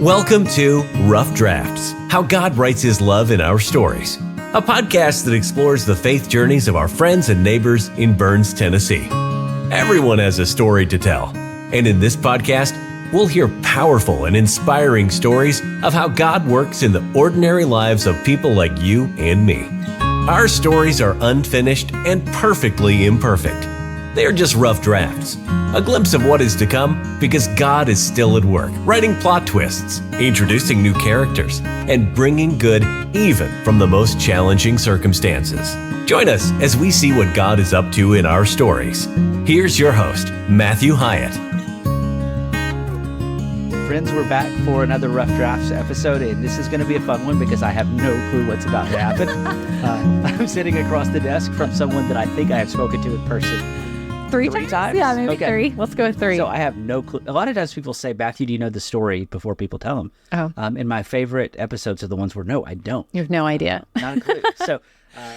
Welcome to Rough Drafts, How God Writes His Love in Our Stories, a podcast that explores the faith journeys of our friends and neighbors in Burns, Tennessee. Everyone has a story to tell, and in this podcast, we'll hear powerful and inspiring stories of how God works in the ordinary lives of people like you and me. Our stories are unfinished and perfectly imperfect. They are just rough drafts, a glimpse of what is to come because God is still at work, writing plot twists, introducing new characters, and bringing good even from the most challenging circumstances. Join us as we see what God is up to in our stories. Here's your host, Matthew Hyatt. Friends, we're back for another Rough Drafts episode, and this is going to be a fun one because I have no clue what's about to happen. I'm sitting across the desk from someone that I think I have spoken to in person. Three times? Yeah, maybe okay. 3. Let's go with 3. So I have no clue. A lot of times people say, Matthew, do you know the story before people tell them? Oh. And my favorite episodes are the ones where, no, I don't. You have no idea. Not a clue. So,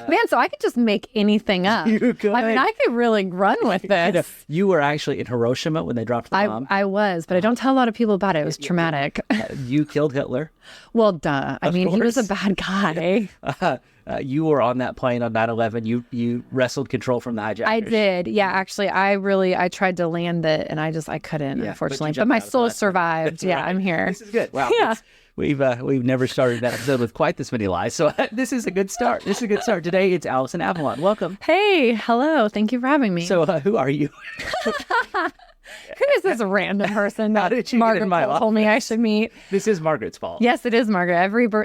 Man, so I could just make anything up. You could. I mean, I could really run with this. You were actually in Hiroshima when they dropped the bomb. I was, but I don't tell a lot of people about it. It was traumatic. You killed Hitler. Well, duh. I mean, he was a bad guy. You were on that plane on 9/11. You wrestled control from the hijackers. I did. Yeah, actually, I tried to land it, and I couldn't, unfortunately. But my soul survived. Yeah, I'm here. This is good. Wow. Yeah. We've never started that episode with quite this many lies, so this is a good start. Today, it's Allison, Avalon. Welcome. Hey, hello. Thank you for having me. So, who are you? Who is this random person How that did you Margaret get in my told me I should meet? This is Margaret's fault. Yes, it is Margaret.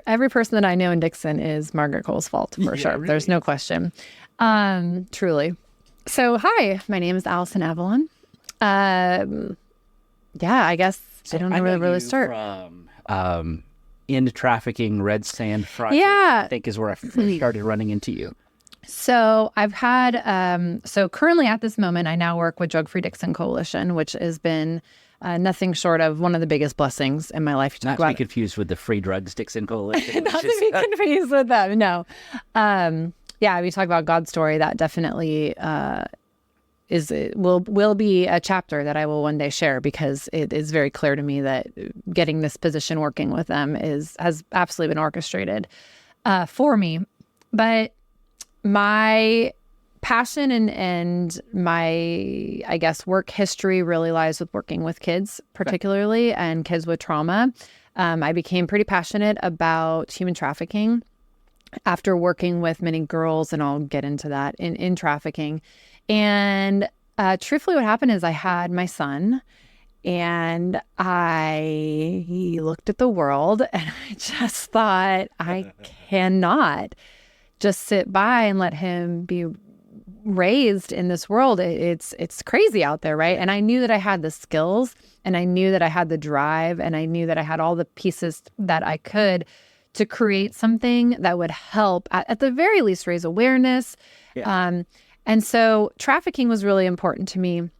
Every person that I know in Dixon is Margaret Cole's fault, for sure. Really. There's no question. Truly. So, hi, my name is Allison Avalon. I guess I don't know where to really start. From into trafficking, Red Sand Friday, Yeah. I think is where I first started running into you. So I've had, so currently at this moment, I now work with Drug Free Dixon Coalition, which has been nothing short of one of the biggest blessings in my life. Not to be confused with the Free Drugs Dixon Coalition. Not to be confused with them, no. We talk about God's story. That definitely will be a chapter that I will one day share, because it is very clear to me that getting this position working with them has absolutely been orchestrated for me. But my passion and my, I guess, work history really lies with working with kids, particularly, and kids with trauma. I became pretty passionate about human trafficking after working with many girls, and I'll get into that, in trafficking. And truthfully, what happened is I had my son, and he looked at the world, and I just thought, I cannot just sit by and let him be raised in this world. It's crazy out there, right? And I knew that I had the skills, and I knew that I had the drive, and I knew that I had all the pieces that I could to create something that would help, at the very least, raise awareness. Yeah. And so trafficking was really important to me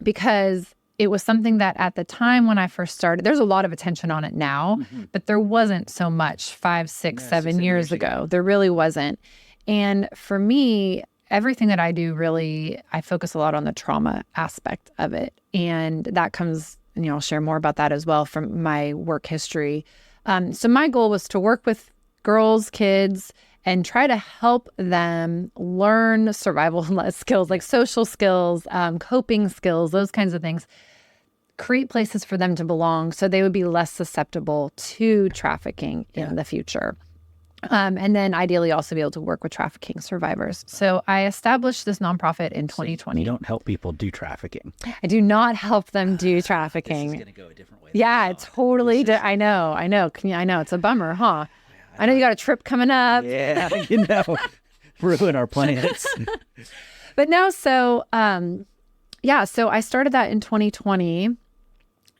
because it was something that at the time when I first started, there's a lot of attention on it now, but there wasn't so much 5, 6, 7 years ago. There really wasn't. And for me, everything that I do, really, I focus a lot on the trauma aspect of it. And that comes, I'll share more about that as well from my work history. So my goal was to work with girls, kids, and try to help them learn survival skills, like social skills, coping skills, those kinds of things. Create places for them to belong so they would be less susceptible to trafficking in the future. And then ideally also be able to work with trafficking survivors. So I established this nonprofit in 2020. You don't help people do trafficking. I do not help them do trafficking. This is going to go a different way. Yeah, totally. I know. I know. It's a bummer, huh? I know you got a trip coming up. Yeah, ruin our plans. But no, so I started that in 2020.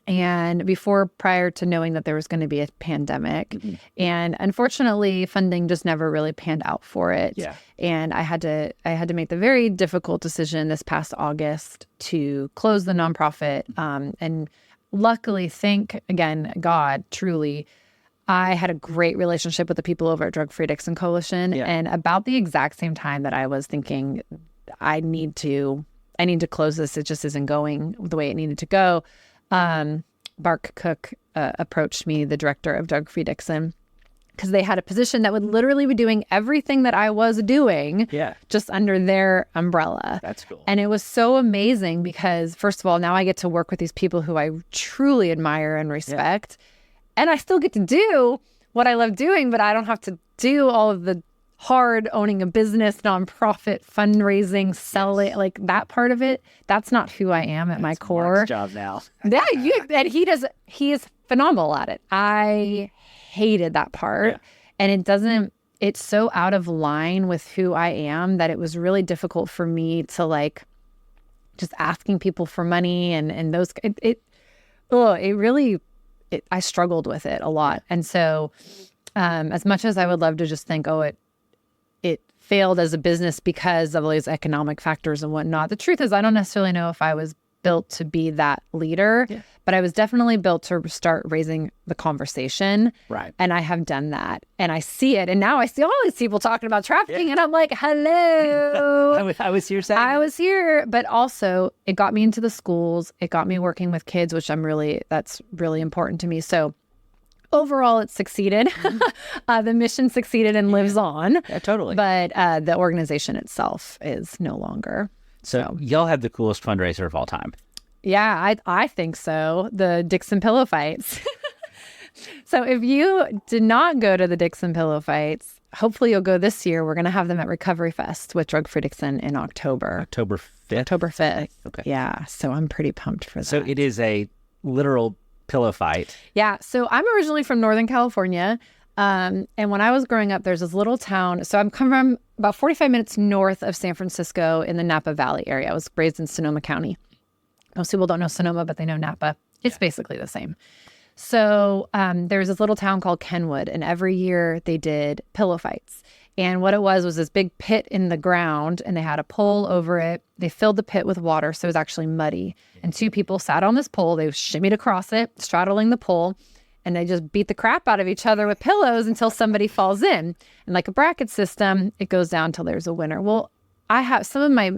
And prior to knowing that there was going to be a pandemic. And unfortunately, funding just never really panned out for it. Yeah. And I had to make the very difficult decision this past August to close the nonprofit. And luckily, thank again, God, truly, I had a great relationship with the people over at Drug Free Dixon Coalition. Yeah. And about the exact same time that I was thinking, I need to close this. It just isn't going the way it needed to go. Bark Cook approached me, the director of Drug Free Dixon, because they had a position that would literally be doing everything that I was doing just under their umbrella. That's cool. And it was so amazing because, first of all, now I get to work with these people who I truly admire and respect. And I still get to do what I love doing, but I don't have to do all of the hard owning a business, nonprofit, fundraising, selling, like that part of it. That's not who I am at my core. Mark's job now. Yeah, and he is phenomenal at it. I hated that part. And it's so out of line with who I am that it was really difficult for me to like just asking people for money and those, I struggled with it a lot. And so as much as I would love to just think, it failed as a business because of all these economic factors and whatnot, the truth is I don't necessarily know if I was built to be that leader, but I was definitely built to start raising the conversation. Right. And I have done that. And I see it. And now I see all these people talking about trafficking and I'm like, hello. I was here saying I was here. But also it got me into the schools. It got me working with kids, which that's really important to me. So overall, it succeeded. The mission succeeded and lives on. Yeah, totally. But the organization itself is no longer. So y'all have the coolest fundraiser of all time. Yeah, I think so. The Dixon Pillow Fights. So if you did not go to the Dixon Pillow Fights, hopefully you'll go this year. We're going to have them at Recovery Fest with Drug Free Dixon in October. October 5th? October 5th. Okay. Yeah, so I'm pretty pumped for that. So it is a literal pillow fight. Yeah, so I'm originally from Northern California. And when I was growing up, there's this little town. So I'm coming from about 45 minutes north of San Francisco in the Napa Valley area. I was raised in Sonoma County. Most people don't know Sonoma, but they know Napa. It's basically the same. So there's this little town called Kenwood, and every year they did pillow fights. And what it was this big pit in the ground, and they had a pole over it. They filled the pit with water, so it was actually muddy. And two people sat on this pole. They shimmied across it, straddling the pole. And they just beat the crap out of each other with pillows until somebody falls in. And like a bracket system, it goes down till there's a winner. Well, I have some of my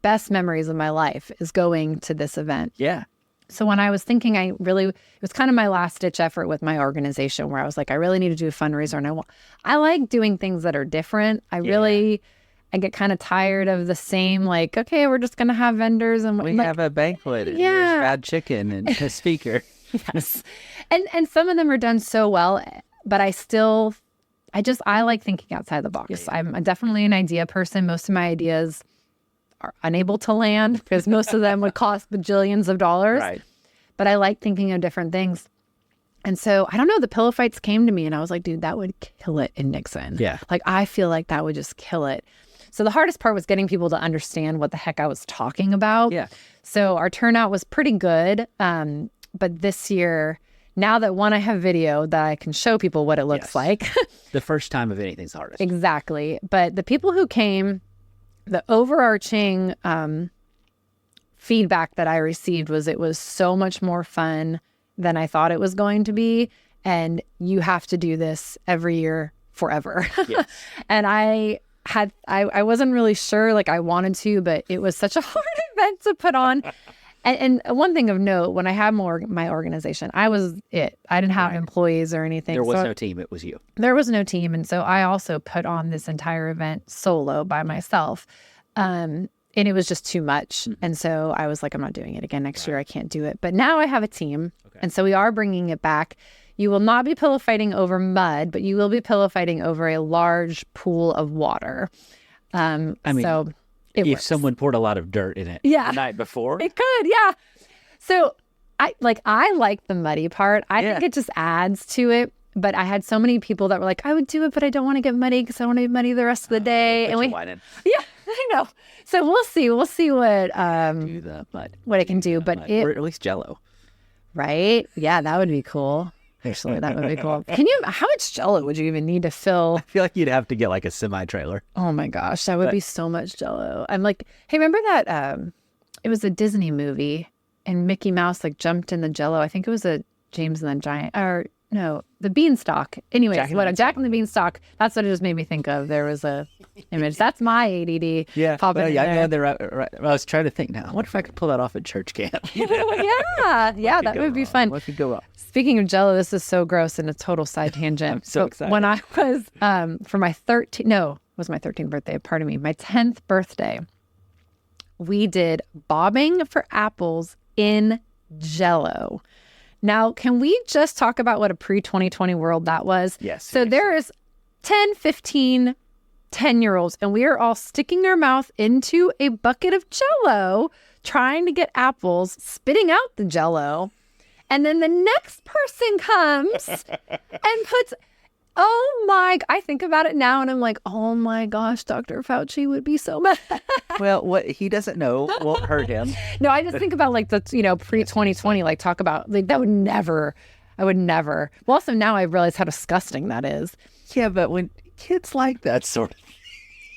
best memories of my life is going to this event. Yeah. So when I was thinking, it was kind of my last ditch effort with my organization where I was like, I really need to do a fundraiser. And I like doing things that are different. I get kind of tired of the same, like, okay, we're just going to have vendors. And we have a banquet and there's fried chicken and a speaker. Yes. And some of them are done so well, but I like thinking outside the box. Yeah. I'm definitely an idea person. Most of my ideas are unable to land because most of them would cost bajillions of dollars. Right. But I like thinking of different things. And so, I don't know, the pillow fights came to me and I was like, dude, that would kill it in Nixon. Yeah. Like, I feel like that would just kill it. So the hardest part was getting people to understand what the heck I was talking about. Yeah. So our turnout was pretty good. But this year, now that I have video that I can show people what it looks like. The first time of anything's hardest. Exactly. But the people who came, the overarching feedback that I received was it was so much more fun than I thought it was going to be. And you have to do this every year forever. Yes. And I wasn't really sure, like I wanted to, but it was such a hard event to put on. And one thing of note, when I had my organization, I was it. I didn't have employees or anything. There was no team. It was you. There was no team. And so I also put on this entire event solo by myself. And it was just too much. Mm-hmm. And so I was like, I'm not doing it again next year. I can't do it. But now I have a team. Okay. And so we are bringing it back. You will not be pillow fighting over mud, but you will be pillow fighting over a large pool of water. So it if works. Someone poured a lot of dirt in it the night before. It could, yeah. So I like the muddy part. I think it just adds to it. But I had so many people that were like, I would do it, but I don't want to get muddy because I want to be muddy the rest of the day. And I know. So we'll see. We'll see what do the mud. What it can do. But or at least Jello. Right? Yeah, that would be cool. Actually, that would be cool. How much Jello would you even need to fill? I feel like you'd have to get like a semi-trailer. Oh my gosh, that would be so much Jello. I'm like, hey, remember that? It was a Disney movie, and Mickey Mouse like jumped in the Jello. I think it was a James and the Giant, or no, the Beanstalk. Anyways, Jack and the Jack and the Beanstalk. That's what it just made me think of. There was a image. That's my ADD. Yeah, popping in I there. know right. I was trying to think now. What if I could pull that off at church camp? Yeah, that would be fun. What could go wrong? Speaking of Jello, this is so gross and a total side tangent. I'm so excited. When I was for my 13th birthday. Pardon me, my 10th birthday. We did bobbing for apples in Jello. Now, can we just talk about what a pre-2020 world that was? Yes. So there is 10, 15, 10-year-olds, and we are all sticking our mouth into a bucket of Jello, trying to get apples, spitting out the Jello. And then the next person comes and puts... I think about it now and I'm like, oh my gosh, Dr. Fauci would be so mad. Well, what he doesn't know won't hurt him. No, I just think about like the, pre-2020, like talk about like I would never. Well, also now I realize how disgusting that is. Yeah, but when kids like that sort of thing.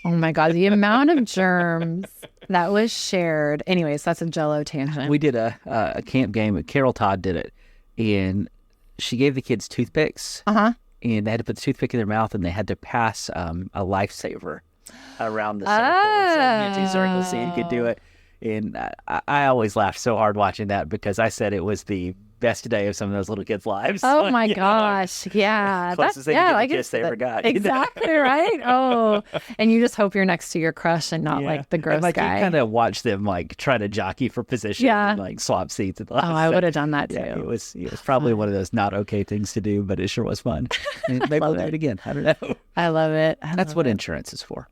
Oh my God, the amount of germs that was shared. Anyways, that's a Jello tangent. We did a camp game. Carol Todd did it. And she gave the kids toothpicks. Uh-huh. And they had to put the toothpick in their mouth, and they had to pass a lifesaver around the circle. So, two circles, so you could do it. And I always laughed so hard watching that because I said it was the best day of some of those little kids' lives. Oh my gosh. Yeah. Closest they could get the kiss they ever got. Exactly right. Oh, and you just hope you're next to your crush and not like the gross and, like, guy. You kind of watch them like try to jockey for position and like swap seats. And I would have done that too. Yeah, it was probably one of those not okay things to do, but it sure was fun. Maybe we'll do it again. I don't know. I love it. That's what insurance is for.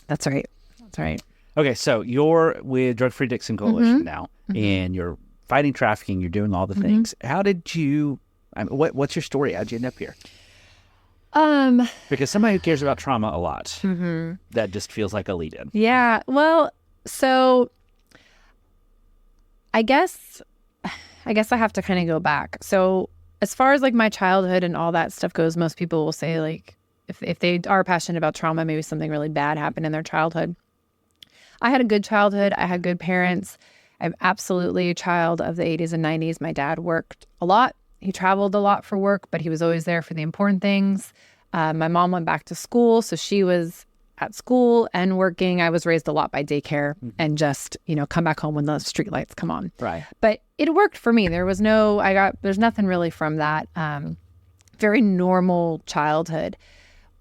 That's right. That's right. Okay, so you're with Drug Free Dixon Coalition now, and you're fighting trafficking. You're doing all the things. How did you? What's your story? How'd you end up here? Because somebody who cares about trauma a lot, that just feels like a lead-in. Yeah. Well, so I guess I have to kind of go back. So as far as like my childhood and all that stuff goes, most people will say like if they are passionate about trauma, maybe something really bad happened in their childhood. I had a good childhood. I had good parents. I'm absolutely a child of the 80s and 90s. My dad worked a lot. He traveled a lot for work, but he was always there for the important things. My mom went back to school, so she was at school and working. I was raised a lot by daycare and just, come back home when the street lights come on. Right. But it worked for me. There's nothing really from that very normal childhood.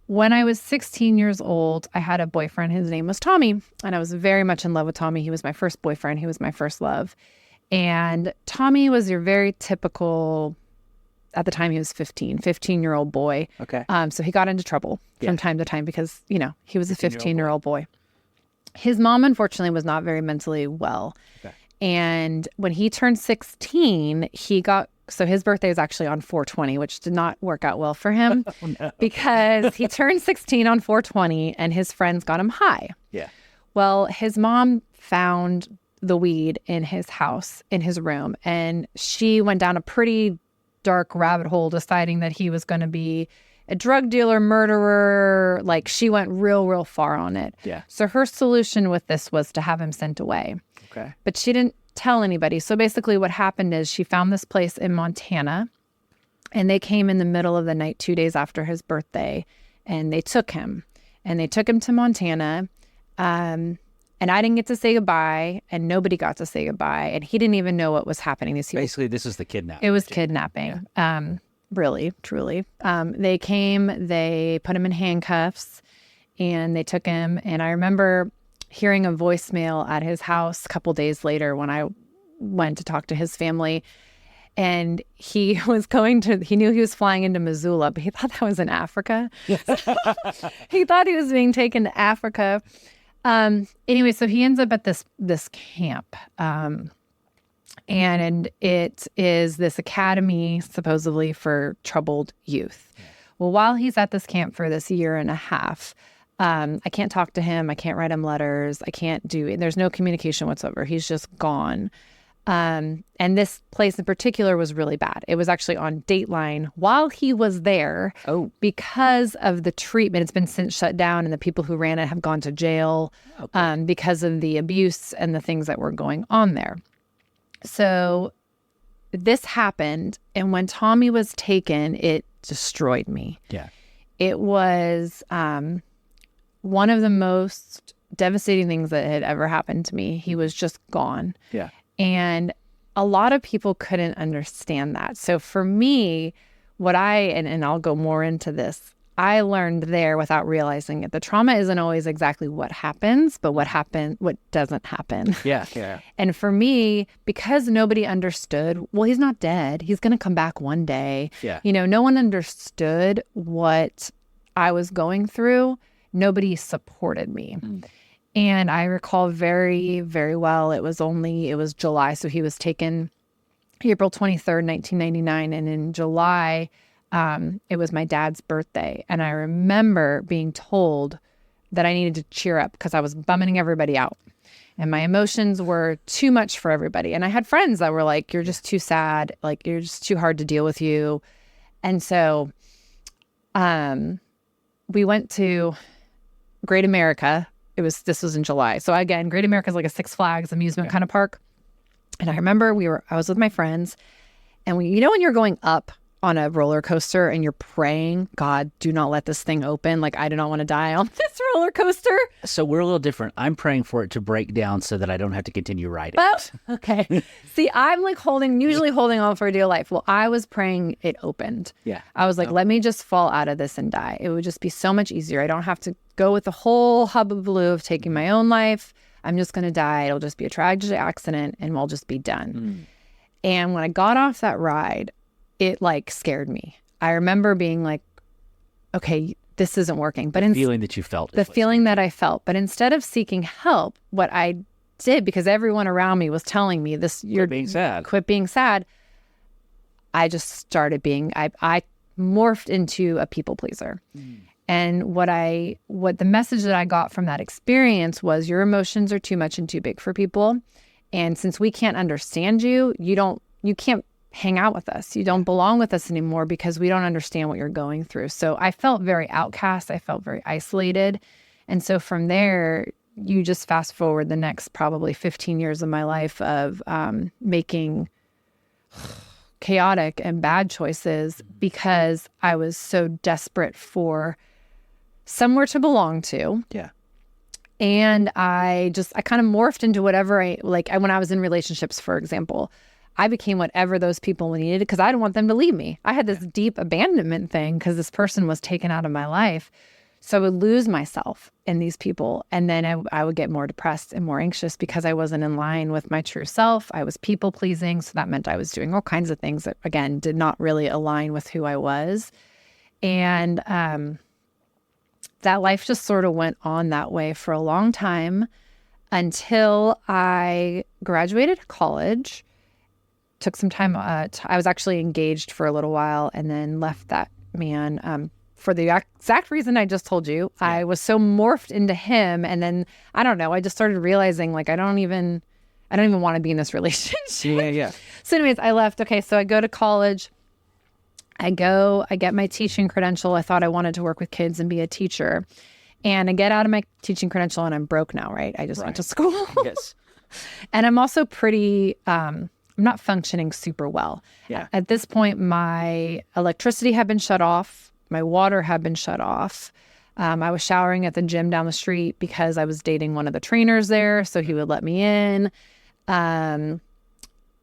When I was 16 years old, I had a boyfriend. His name was Tommy, and I was very much in love with Tommy. He was my first boyfriend. He was my first love. And Tommy was your very typical, at the time he was 15-year-old boy. Okay. So he got into trouble from time to time because, he was a 15-year-old boy. His mom, unfortunately, was not very mentally well. Okay. And when he turned 16, so his birthday was actually on 4/20, which did not work out well for him because he turned 16 on 4/20 and his friends got him high. Yeah. Well, his mom found the weed in his house, in his room, and she went down a pretty dark rabbit hole deciding that he was going to be a drug dealer, murderer. Like she went real, real far on it. Yeah. So her solution with this was to have him sent away. Okay. But she didn't tell anybody. So basically what happened is she found this place in Montana and they came in the middle of the night 2 days after his birthday and they took him to Montana. And I didn't get to say goodbye and nobody got to say goodbye. And he didn't even know what was happening. Basically, this was the kidnapping. It was kidnapping. Yeah. Really, truly. They came, they put him in handcuffs and they took him. And I remember hearing a voicemail at his house a couple days later when I went to talk to his family. And he knew he was flying into Missoula, but he thought that was in Africa. He thought he was being taken to Africa. Anyway, so he ends up at this camp. And it is this academy supposedly for troubled youth. Yeah. Well, while he's at this camp for this year and a half, I can't talk to him. I can't write him letters. There's no communication whatsoever. He's just gone. And this place in particular was really bad. It was actually on Dateline while he was there because of the treatment. It's been since shut down and the people who ran it have gone to jail because of the abuse and the things that were going on there. So this happened. And when Tommy was taken, destroyed me. Yeah. It was one of the most devastating things that had ever happened to me. He was just gone. Yeah. And a lot of people couldn't understand that. So for me, and I'll go more into this, I learned there without realizing it. The trauma isn't always exactly what happens, but what doesn't happen. Yeah. Yeah. And for me, because nobody understood, well, he's not dead. He's going to come back one day. Yeah. No one understood what I was going through. Nobody supported me. And I recall very, very well, it was July. So he was taken April 23rd, 1999. And in July, it was my dad's birthday. And I remember being told that I needed to cheer up because I was bumming everybody out. And my emotions were too much for everybody. And I had friends that were like, you're just too sad. Like, you're just too hard to deal with you. And so we went to Great America. This was in July. So again, Great America is like a Six Flags amusement kind of park. And I remember I was with my friends, and when you're going up on a roller coaster and you're praying, God, do not let this thing open. Like, I do not want to die on this roller coaster. So we're a little different. I'm praying for it to break down so that I don't have to continue riding. Well, okay. See, I'm like usually holding on for dear life. Well, I was praying it opened. Yeah. I was like, let me just fall out of this and die. It would just be so much easier. I don't have to go with the whole hullabaloo of taking my own life. I'm just going to die. It'll just be a tragic accident and we'll just be done. And when I got off that ride, it like scared me. I remember being like, okay, this isn't working. But the feeling that you felt. The feeling that I felt. But instead of seeking help, what I did, because everyone around me was telling me this, quit being sad. I just started I morphed into a people pleaser. And what the message that I got from that experience was, your emotions are too much and too big for people. And since we can't understand you, you can't hang out with us. You don't belong with us anymore because we don't understand what you're going through. So I felt very outcast. I felt very isolated. And so from there, you just fast forward the next probably 15 years of my life of making chaotic and bad choices because I was so desperate for somewhere to belong to. Yeah. And I kind of morphed into whatever when I was in relationships, for example, I became whatever those people needed because I didn't want them to leave me. I had this deep abandonment thing because this person was taken out of my life. So I would lose myself in these people. And then I would get more depressed and more anxious because I wasn't in line with my true self. I was people pleasing. So that meant I was doing all kinds of things that, again, did not really align with who I was. And that life just sort of went on that way for a long time until I graduated college. Took some time. I was actually engaged for a little while and then left that man for the exact reason I just told you. Yeah. I was so morphed into him. And then, I don't know, I just started realizing like, I don't even want to be in this relationship. Yeah. So anyways, I left. Okay. So I go to college. I get my teaching credential. I thought I wanted to work with kids and be a teacher. And I get out of my teaching credential and I'm broke now, right? I just went to school. Yes. And I'm also pretty... I'm not functioning super well. Yeah. At this point, my electricity had been shut off. My water had been shut off. I was showering at the gym down the street because I was dating one of the trainers there, so he would let me in.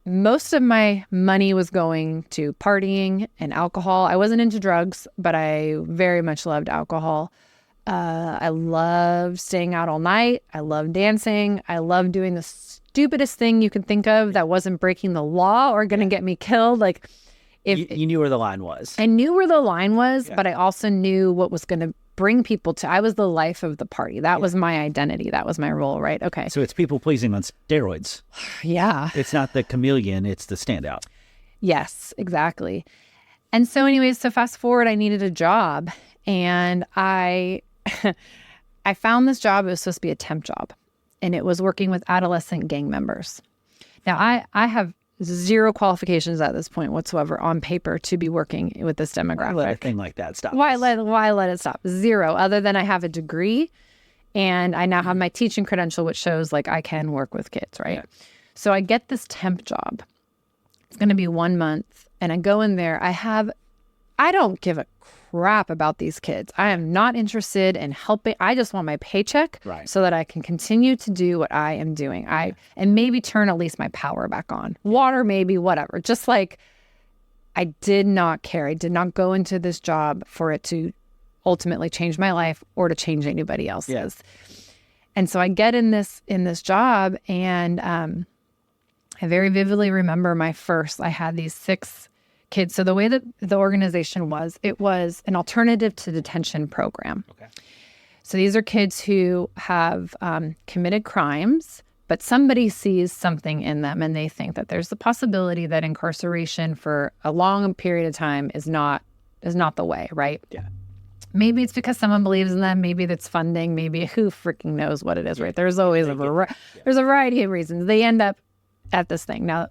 Most of my money was going to partying and alcohol. I wasn't into drugs, but I very much loved alcohol. I loved staying out all night. I loved dancing. I loved doing the stupidest thing you could think of that wasn't breaking the law or going to get me killed. Like, if you knew where the line was. I knew where the line was, but I also knew what was going to bring people to. I was the life of the party. That was my identity. That was my role, right? Okay. So it's people pleasing on steroids. Yeah. It's not the chameleon, it's the standout. Yes, exactly. And so anyways, so fast forward, I needed a job and I found this job. It was supposed to be a temp job and it was working with adolescent gang members. Now I have zero qualifications at this point whatsoever on paper to be working with this demographic. Why let a thing like that stop? Why let it stop? Zero, other than I have a degree and I now have my teaching credential, which shows like I can work with kids, right? Yeah. So I get this temp job. It's going to be 1 month and I go in there. I have I don't give a crap about these kids. I am not interested in helping. I just want my paycheck so that I can continue to do what I am doing. And maybe turn at least my power back on. Water, maybe, whatever. Just like, I did not care. I did not go into this job for it to ultimately change my life or to change anybody else's. Yes. And so I get in this job, and I very vividly remember I had these 6 kids. So the way that the organization was, it was an alternative to detention program. Okay. So these are kids who have committed crimes, but somebody sees something in them and they think that there's the possibility that incarceration for a long period of time is not the way, right? Yeah. Maybe it's because someone believes in them. Maybe that's funding. Maybe who freaking knows what it is, right? There's always there's a variety of reasons. They end up at this thing. Now,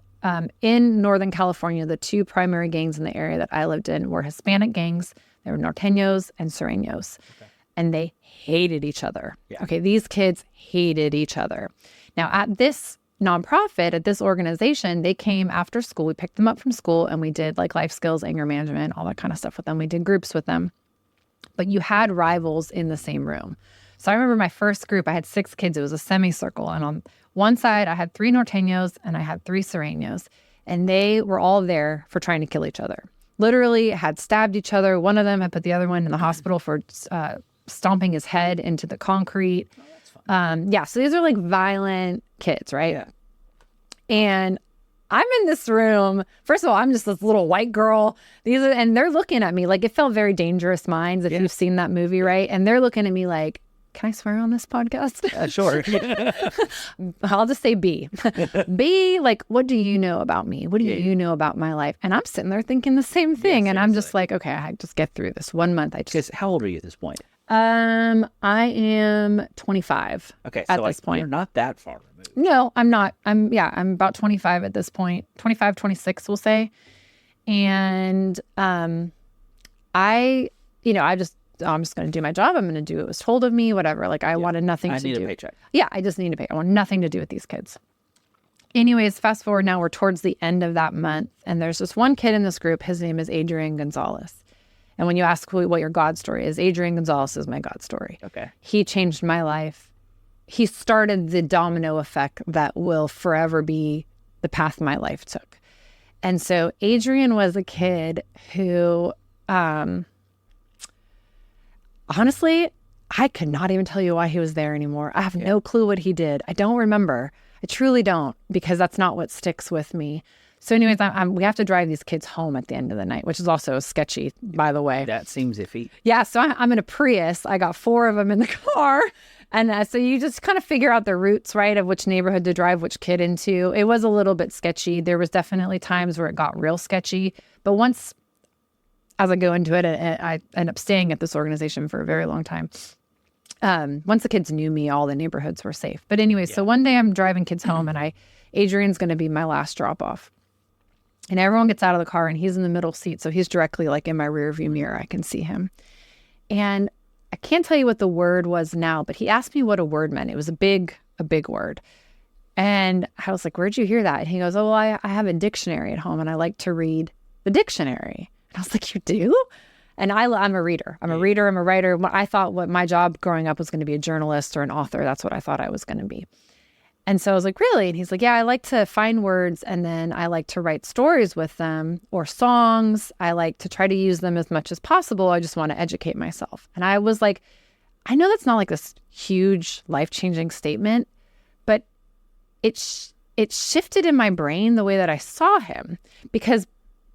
in Northern California, the 2 primary gangs in the area that I lived in were Hispanic gangs. They were Norteños and Sureños. Okay. And they hated each other. Yeah. Okay, these kids hated each other. Now, at this nonprofit, at this organization, they came after school. We picked them up from school and we did like life skills, anger management, all that kind of stuff with them. We did groups with them. But you had rivals in the same room. So I remember my first group, I had 6 kids. It was a semicircle. And on one side, I had 3 Norteños and I had 3 Sureños. And they were all there for trying to kill each other. Literally had stabbed each other. One of them had put the other one in the hospital for stomping his head into the concrete. Oh, that's fun. So these are like violent kids, right? Yeah. And I'm in this room. First of all, I'm just this little white girl. And they're looking at me like it felt very Dangerous Minds if you've seen that movie, right? And they're looking at me like, can I swear on this podcast? Sure. I'll just say B. B, like, what do you know about me? What do you know about my life? And I'm sitting there thinking the same thing. And I'm just like, okay, I just get through this 1 month. How old are you at this point? I am 25. Okay, at this point. You're not that far removed. No, I'm not. I'm about 25 at this point. 25, 26, we'll say. And I'm just going to do my job. I'm going to do what was told of me, whatever. Like I wanted nothing to do. I need a paycheck. Yeah, I just need a paycheck. I want nothing to do with these kids. Anyways, fast forward now, we're towards the end of that month. And there's this one kid in this group. His name is Adrian Gonzalez. And when you ask what your God story is, Adrian Gonzalez is my God story. Okay. He changed my life. He started the domino effect that will forever be the path my life took. And so Adrian was a kid who, honestly, I could not even tell you why he was there anymore. I have no clue what he did. I don't remember. I truly don't, because that's not what sticks with me. So anyways, we have to drive these kids home at the end of the night, which is also sketchy, by the way. That seems iffy. Yeah, so I'm in a Prius. I got 4 of them in the car. And so you just kind of figure out the routes, right, of which neighborhood to drive which kid into. It was a little bit sketchy. There was definitely times where it got real sketchy. But once, as I go into it, I end up staying at this organization for a very long time. Once the kids knew me, all the neighborhoods were safe. But anyway, so one day I'm driving kids home and Adrian's going to be my last drop off. And everyone gets out of the car and he's in the middle seat. So he's directly like in my rear view mirror. I can see him. And I can't tell you what the word was now, but he asked me what a word meant. It was a big word. And I was like, where'd you hear that? And he goes, oh, well, I have a dictionary at home and I like to read the dictionary. And I was like, you do? And I'm a reader. I'm a reader. I'm a writer. I thought what my job growing up was going to be a journalist or an author. That's what I thought I was going to be. And so I was like, really? And he's like, yeah, I like to find words and then I like to write stories with them or songs. I like to try to use them as much as possible. I just want to educate myself. And I was like, I know that's not like this huge life-changing statement, but it shifted in my brain the way that I saw him. Because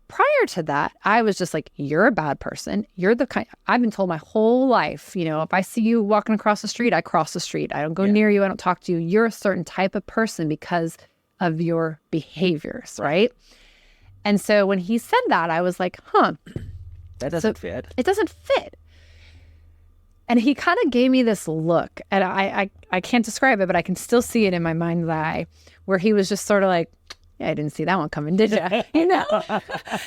prior to that, I was just like, you're a bad person. You're the kind, I've been told my whole life, if I see you walking across the street, I cross the street. I don't go near you. I don't talk to you. You're a certain type of person because of your behaviors, right? And so when he said that, I was like, that doesn't fit. It doesn't fit. And he kind of gave me this look, and I can't describe it, but I can still see it in my mind's eye, where he was just sort of like, yeah, I didn't see that one coming, did you?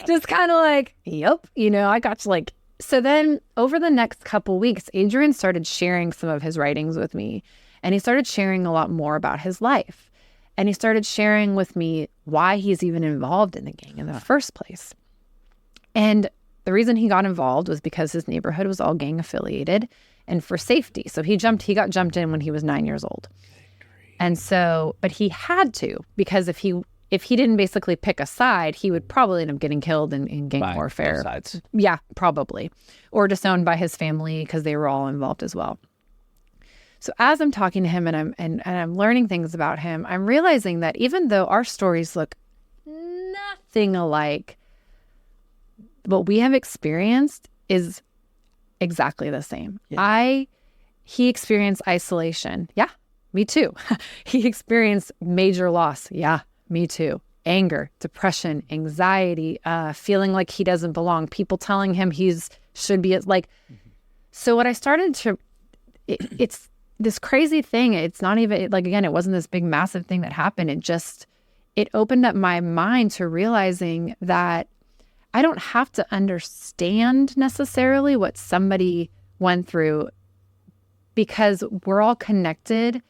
Just kind of like, yep, I got to like. So then over the next couple weeks, Adrian started sharing some of his writings with me, and he started sharing a lot more about his life. And he started sharing with me why he's even involved in the gang in the first place. And The reason he got involved was because his neighborhood was all gang affiliated and for safety. So he got jumped in when he was 9 years old. And so, but he had to, because if he didn't basically pick a side, he would probably end up getting killed in gang warfare. Both sides. Yeah, probably. Or disowned by his family because they were all involved as well. So as I'm talking to him and I'm learning things about him, I'm realizing that even though our stories look nothing alike, what we have experienced is exactly the same. Yeah. He experienced isolation. Yeah, me too. He experienced major loss. Yeah, me too. Anger, depression, anxiety, feeling like he doesn't belong, people telling him should be like. So what I started to, it's this crazy thing. It's not even like, again, it wasn't this big massive thing that happened. It opened up my mind to realizing that I don't have to understand necessarily what somebody went through, because we're all connected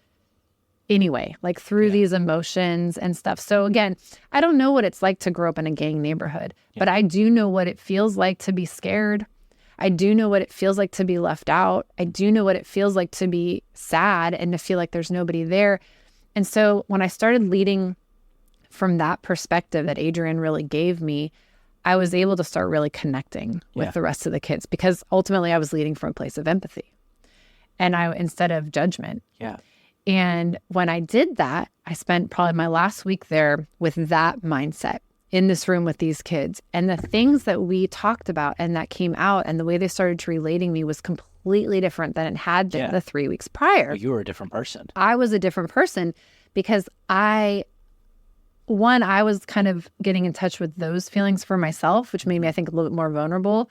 anyway, like through these emotions and stuff. So again, I don't know what it's like to grow up in a gang neighborhood, but I do know what it feels like to be scared. I do know what it feels like to be left out. I do know what it feels like to be sad and to feel like there's nobody there. And so when I started leading from that perspective that Adrian really gave me, I was able to start really connecting with the rest of the kids, because ultimately I was leading from a place of empathy and instead of judgment. Yeah. And when I did that, I spent probably my last week there with that mindset in this room with these kids. And the things that we talked about and that came out and the way they started to relating me was completely different than it had been the 3 weeks prior. Well, you were a different person. I was a different person because I was kind of getting in touch with those feelings for myself, which made me, I think, a little bit more vulnerable.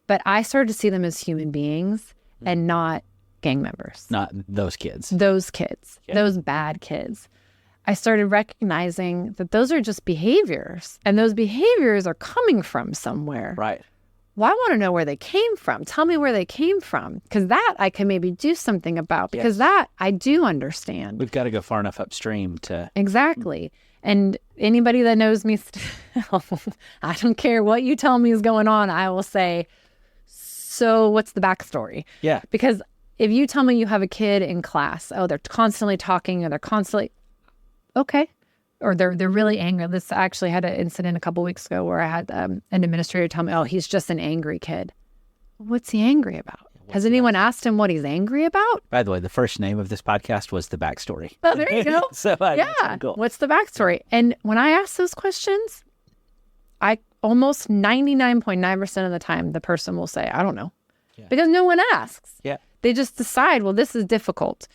But I started to see them as human beings and not gang members. Not those kids. Those kids, those bad kids. I started recognizing that those are just behaviors, and those behaviors are coming from somewhere. Right. Well, I want to know where they came from. Tell me where they came from, because that I can maybe do something about, because that I do understand. We've got to go far enough upstream to... Exactly. And anybody that knows me still, I don't care what you tell me is going on, I will say, so what's the backstory? Yeah. Because if you tell me you have a kid in class, they're constantly talking or they're constantly, okay. Or they're really angry. This actually had an incident a couple weeks ago where I had an administrator tell me, he's just an angry kid. What's he angry about? Has anyone asked him what he's angry about? By the way, the first name of this podcast was The Backstory. Oh, there you go. So cool. What's the backstory? And when I ask those questions, I almost 99.9% of the time, the person will say, I don't know. Yeah. Because no one asks. Yeah. They just decide, well, this is difficult.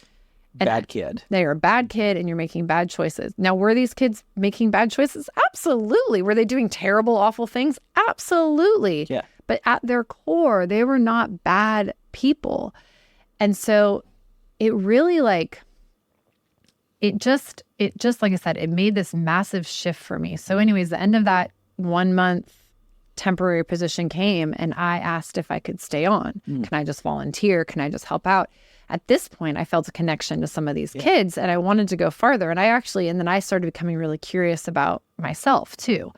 And bad kid. They are a bad kid and you're making bad choices. Now, were these kids making bad choices? Absolutely. Were they doing terrible, awful things? Absolutely. Yeah. But at their core, they were not bad people. And so it really it just like I said, it made this massive shift for me. So anyways, the end of that 1 month temporary position came and I asked if I could stay on. Can I just volunteer? Can I just help out? At this point, I felt a connection to some of these kids and I wanted to go farther. And then I started becoming really curious about myself too.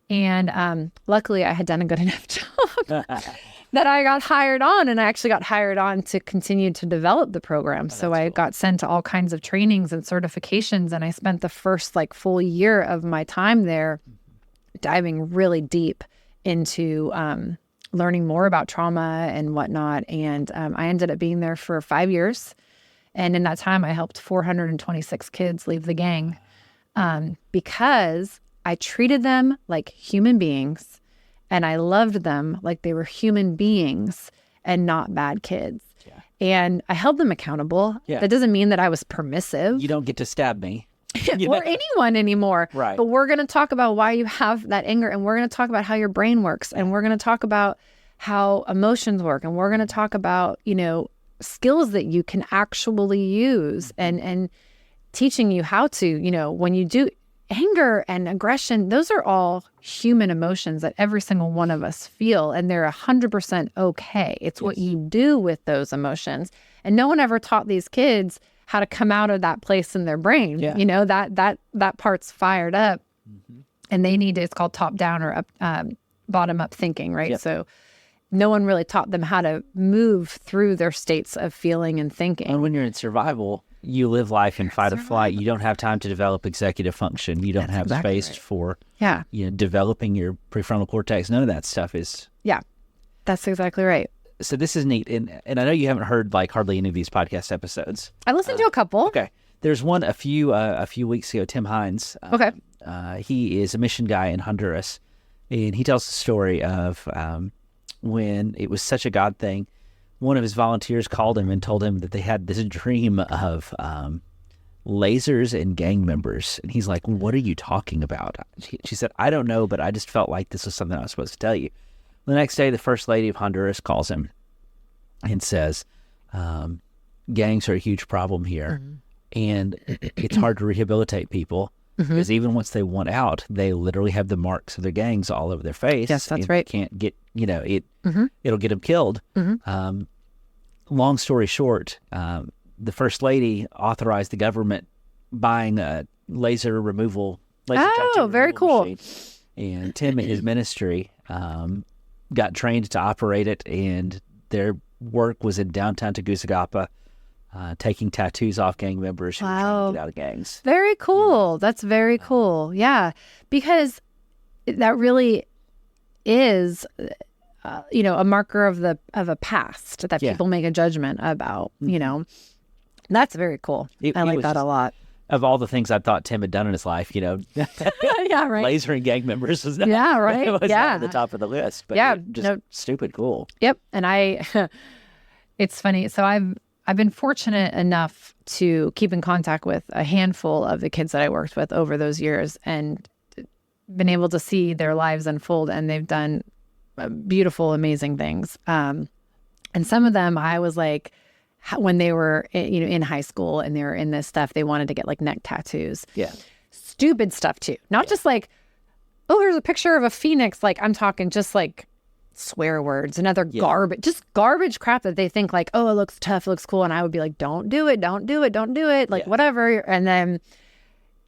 And luckily I had done a good enough job that I got hired on, and I actually got hired on to continue to develop the program. So I got sent to all kinds of trainings and certifications, and I spent the first full year of my time there diving really deep into learning more about trauma and whatnot. And I ended up being there for 5 years. And in that time, I helped 426 kids leave the gang because I treated them like human beings and I loved them like they were human beings and not bad kids. Yeah. And I held them accountable. Yeah. That doesn't mean that I was permissive. You don't get to stab me. Or anyone anymore. Right. But we're going to talk about why you have that anger, and we're going to talk about how your brain works, and we're going to talk about how emotions work, and we're going to talk about, skills that you can actually use and teaching you how to, when you do anger and aggression, those are all human emotions that every single one of us feel, and they're 100% okay. It's what you do with those emotions. And no one ever taught these kids how to come out of that place in their brain. That part's fired up and they need to, it's called top down or up, bottom up thinking, right? Yep. So no one really taught them how to move through their states of feeling and thinking. And when you're in survival, you live life in fight or flight. You don't have time to develop executive function. You don't have exactly space right. for Yeah. developing your prefrontal cortex. None of that stuff is. Yeah. That's exactly right. So this is neat. And I know you haven't heard like hardly any of these podcast episodes. I listened to a couple. Okay. There's one a few weeks ago, Tim Hines. Okay. He is a mission guy in Honduras, and he tells the story of when it was such a God thing. One of his volunteers called him and told him that they had this dream of lasers and gang members. And he's like, "What are you talking about?" She said, "I don't know, but I just felt like this was something I was supposed to tell you." The next day, the First Lady of Honduras calls him and says, gangs are a huge problem here. And it's hard to rehabilitate people because even once they want out, they literally have the marks of their gangs all over their face. Yes, that's and right. Can't get, it'll get them killed. Long story short, the First Lady authorized the government buying a laser tattoo very removal cool. machine. And Tim and his ministry got trained to operate it, and their work was in downtown Tegucigalpa, taking tattoos off gang members who were trying to get out of gangs. Very cool. That's very cool. Yeah. Because that really is, a marker of a past that people make a judgment about, That's very cool. I like that a lot. Of all the things I thought Tim had done in his life, Yeah, right. lasering gang members was not, Yeah, right. was not Yeah. at the top of the list. But Yeah, just stupid cool. Yep. And it's funny. So I've been fortunate enough to keep in contact with a handful of the kids that I worked with over those years and been able to see their lives unfold, and they've done beautiful, amazing things. And some of them I was like, when they were, in high school and they were in this stuff, they wanted to get like neck tattoos. Yeah. Stupid stuff too. Not just like, oh, there's a picture of a phoenix. Like I'm talking just like swear words and other garbage crap that they think like, oh, it looks tough, it looks cool. And I would be like, don't do it. Like whatever. And then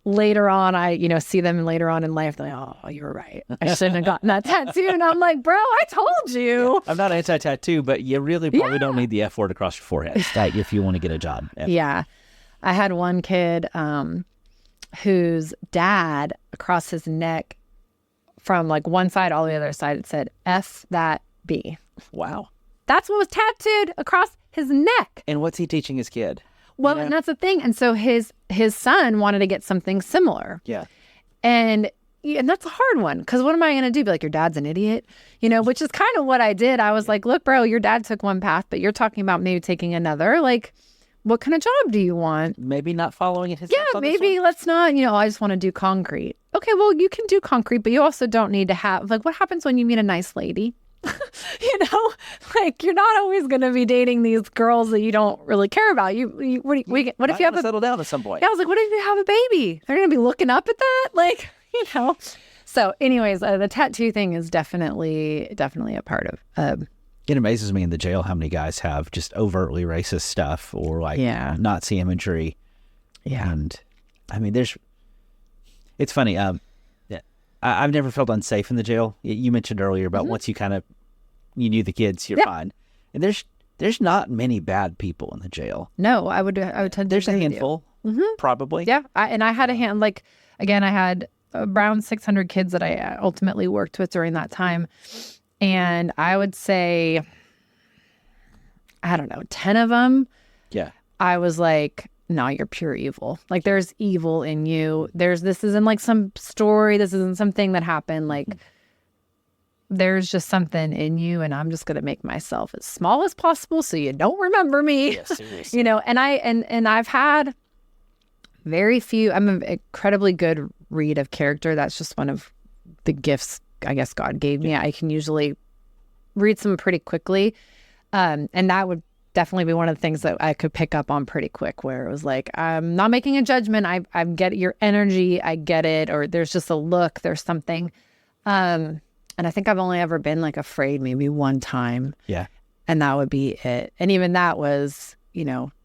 later on, I, see them later on in life. They're like, oh, you were right. I shouldn't have gotten that tattoo. And I'm like, bro, I told you. I'm not anti-tattoo, but you really probably don't need the F word across your forehead if you want to get a job. Yeah. I had one kid whose dad across his neck from like one side all the other side, it said, F that B. Wow. That's what was tattooed across his neck. And what's he teaching his kid? Well, and that's the thing. And so his son wanted to get something similar. Yeah. And that's a hard one, because what am I going to do? Be like, your dad's an idiot? Which is kind of what I did. I was like, look, bro, your dad took one path, but you're talking about maybe taking another. Like, what kind of job do you want? Maybe not following it. Yeah, maybe let's not, I just want to do concrete. Okay, well, you can do concrete, but you also don't need to have, like, what happens when you meet a nice lady? Like you're not always going to be dating these girls that you don't really care about. What if you have settle down at some point? Yeah, I was like, what if you have a baby? They're going to be looking up at that, like, So, anyways, the tattoo thing is definitely a part of. It amazes me in the jail how many guys have just overtly racist stuff or like Nazi imagery. Yeah, and I mean, it's funny. I've never felt unsafe in the jail. You mentioned earlier about once you you knew the kids, you're fine. And there's not many bad people in the jail. No, I would tend to. There's a handful, probably. Yeah, I had a hand. Like again, I had around 600 kids that I ultimately worked with during that time, and I would say, I don't know, 10 of them. Yeah, I was like, no, you're pure evil. Like there's evil in you. This isn't like some story. This isn't something that happened. Like there's just something in you, and I'm just going to make myself as small as possible so you don't remember me. Yeah, seriously. And I've had very few. I'm an incredibly good read of character. That's just one of the gifts I guess God gave me. I can usually read some pretty quickly. And that would definitely be one of the things that I could pick up on pretty quick, where it was like, I'm not making a judgment. I get your energy. I get it. Or there's just a look, there's something. And I think I've only ever been like afraid maybe one time. Yeah. And that would be it. And even that was,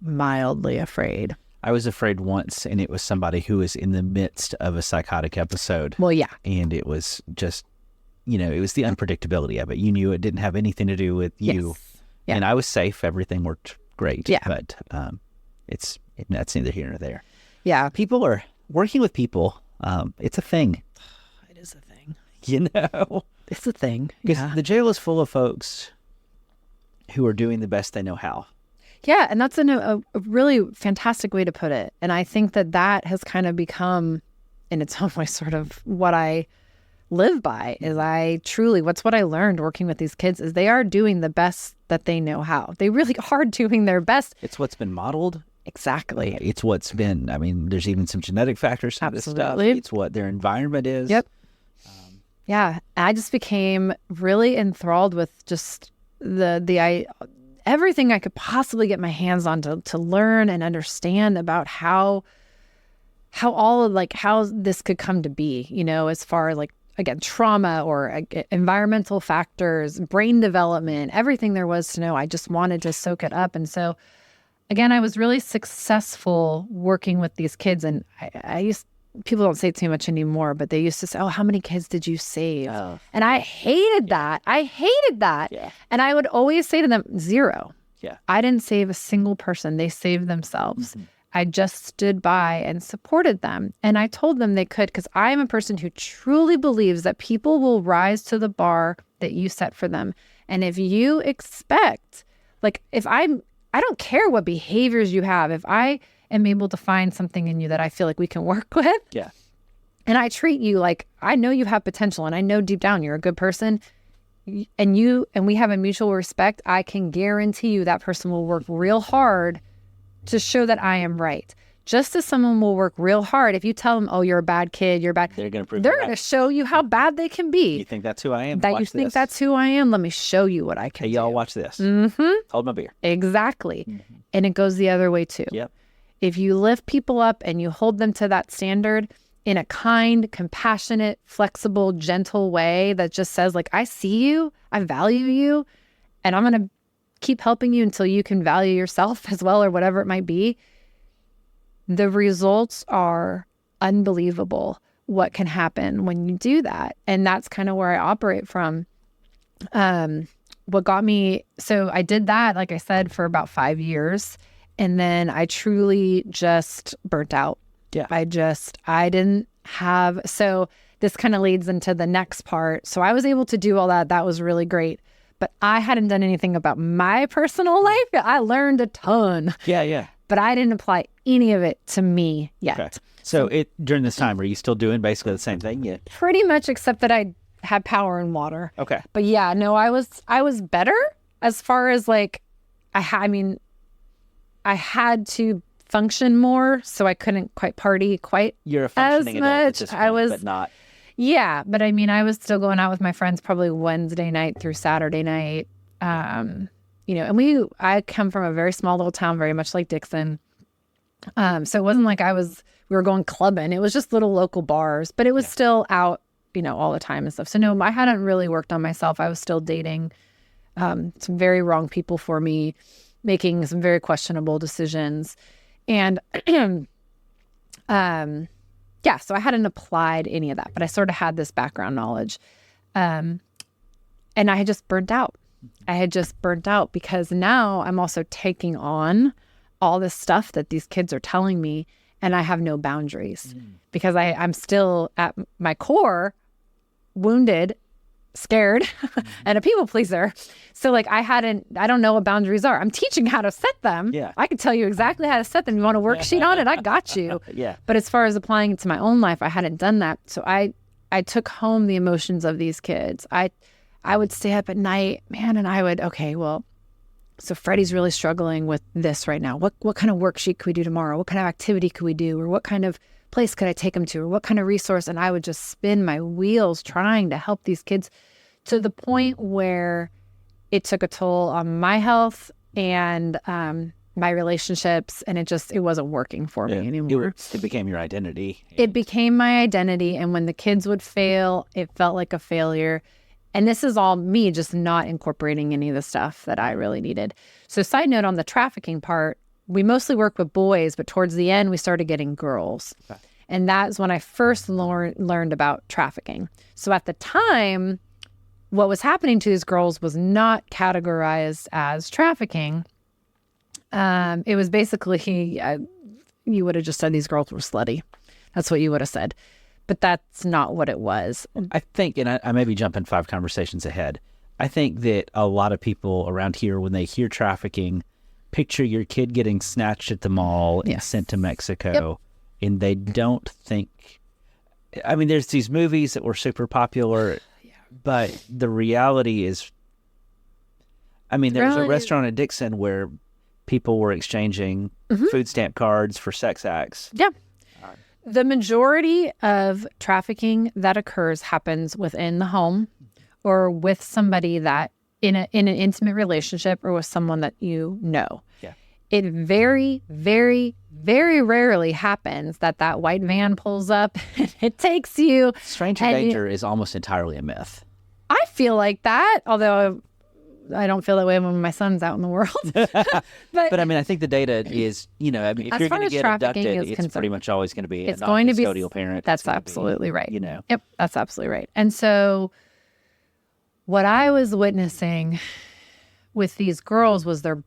mildly afraid. I was afraid once, and it was somebody who was in the midst of a psychotic episode. Well, yeah. And it was just it was the unpredictability of it. You knew it didn't have anything to do with you. Yes. Yeah. And I was safe. Everything worked great. Yeah. But that's neither here nor there. Yeah. People are working with people. It's a thing. It is a thing. It's a thing. Because the jail is full of folks who are doing the best they know how. Yeah. And that's a really fantastic way to put it. And I think that has kind of become, in its own way, sort of what I live by. Is what I learned working with these kids is they are doing the best that they know how. They really are doing their best. It's what's been modeled. Exactly. It's what's been, there's even some genetic factors to this stuff. It's what their environment is. Yep. Yeah. I just became really enthralled with just everything I could possibly get my hands on to learn and understand about how how this could come to be, as far as again, trauma or environmental factors, brain development, everything there was to know. I just wanted to soak it up. And so again, I was really successful working with these kids. And people don't say it too much anymore, but they used to say, "Oh, how many kids did you save?" Oh. And I hated that. Yeah. And I would always say to them, 0. Yeah. I didn't save a single person. They saved themselves. Mm-hmm. I just stood by and supported them. And I told them they could, because I am a person who truly believes that people will rise to the bar that you set for them. And if you expect, I don't care what behaviors you have, if I am able to find something in you that I feel like we can work with. Yeah. And I treat you like I know you have potential and I know deep down you're a good person, and we have a mutual respect, I can guarantee you that person will work real hard to show that I am right. Just as someone will work real hard, if you tell them, "Oh, you're a bad kid, you're bad," they're going to prove they're going to show you how bad they can be. You think that's who I am? That you think that's who I am? Let me show you what I can Hey, do. y'all watch this. Mm-hmm. Hold my beer. Exactly. Mm-hmm. And it goes the other way too. Yep. If you lift people up and you hold them to that standard in a kind, compassionate, flexible, gentle way that just says, I see you, I value you, and I'm going to keep helping you until you can value yourself as well, or whatever it might be, the results are unbelievable what can happen when you do that. And that's kind of where I operate from. What got me, so I did that, like I said, for about 5 years. And then I truly just burnt out. Yeah. I didn't have, so this kind of leads into the next part. So I was able to do all that. That was really great. But I hadn't done anything about my personal life. I learned a ton. Yeah. But I didn't apply any of it to me yet. Okay. So during this time, were you still doing basically the same thing? Yeah. Pretty much, except that I had power and water. Okay. But yeah, no, I was better as far as I had to function more, so I couldn't quite party quite You're a functioning as adult at much. this point, but not. Yeah, but I was still going out with my friends probably Wednesday night through Saturday night. And I come from a very small little town, very much like Dixon. So it wasn't like we were going clubbing. It was just little local bars, but it was still out, all the time and stuff. So no, I hadn't really worked on myself. I was still dating some very wrong people for me, making some very questionable decisions. And so I hadn't applied any of that, but I sort of had this background knowledge. And I had just burnt out. Because now I'm also taking on all this stuff that these kids are telling me, and I have no boundaries because I'm still at my core wounded, scared, and a people pleaser. So I don't know what boundaries are. I'm teaching how to set them. Yeah. I can tell you exactly how to set them. You want a worksheet on it? I got you. Yeah. But as far as applying it to my own life, I hadn't done that. So I took home the emotions of these kids. I would stay up at night, man, and I would, so Freddie's really struggling with this right now. What kind of worksheet could we do tomorrow? What kind of activity could we do? Or what kind of place could I take him to? Or what kind of resource? And I would just spin my wheels trying to help these kids, to the point where it took a toll on my health and my relationships, and it wasn't working for me anymore. It became your identity. It became my identity, and when the kids would fail, it felt like a failure. And this is all me just not incorporating any of the stuff that I really needed. So side note on the trafficking part, we mostly work with boys, but towards the end, we started getting girls. Okay. And that's when I first learned about trafficking. So at the time, what was happening to these girls was not categorized as trafficking. It was basically, you would have just said these girls were slutty. That's what you would have said. But that's not what it was. I think, and I may be jumping 5 conversations ahead, I think that a lot of people around here, when they hear trafficking, picture your kid getting snatched at the mall and sent to Mexico, and they don't think... I mean, there's these movies that were super popular, but the reality is... I mean, there was a restaurant in Dixon where people were exchanging food stamp cards for sex acts. Yeah. The majority of trafficking that occurs happens within the home or with somebody that in an intimate relationship or with someone that you know. Yeah. It very, very, very rarely happens that white van pulls up and it takes you. Stranger danger is almost entirely a myth. I feel like that, although I don't feel that way when my son's out in the world. But I mean, I think the data is, I mean, if you're going to get abducted, it's pretty much always going to be a non-custodial parent. That's absolutely right. Yep, that's absolutely right. And so what I was witnessing with these girls was the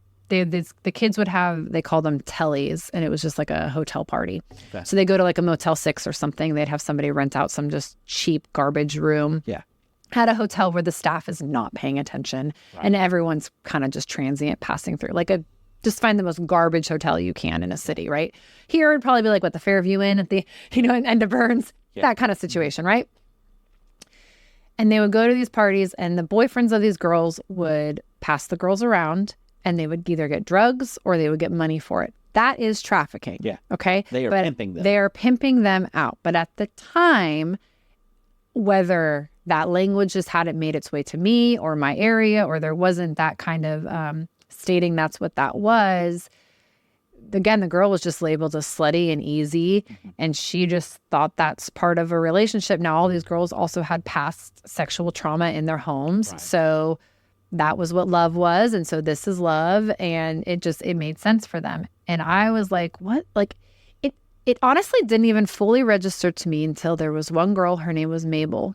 kids would have, they called them tellies, and it was just like a hotel party. Okay. So they go to like a Motel 6 or something. They'd have somebody rent out some just cheap garbage room. Yeah. At a hotel where the staff is not paying attention and everyone's kind of just transient passing through. Just find the most garbage hotel you can in a city, right? Here it'd probably be like the Fairview Inn at the, end of Burns, that kind of situation, right? And they would go to these parties and the boyfriends of these girls would pass the girls around and they would either get drugs or they would get money for it. That is trafficking. Yeah. Okay? They are pimping them. They are pimping them out. But at the time, whether that language just hadn't made its way to me or my area, or there wasn't that kind of stating that's what that was. Again, the girl was just labeled as slutty and easy, and she just thought that's part of a relationship. Now, all these girls also had past sexual trauma in their homes, so that was what love was, and so this is love, and it made sense for them. And I was like, what? Like, it honestly didn't even fully register to me until there was one girl, her name was Mabel.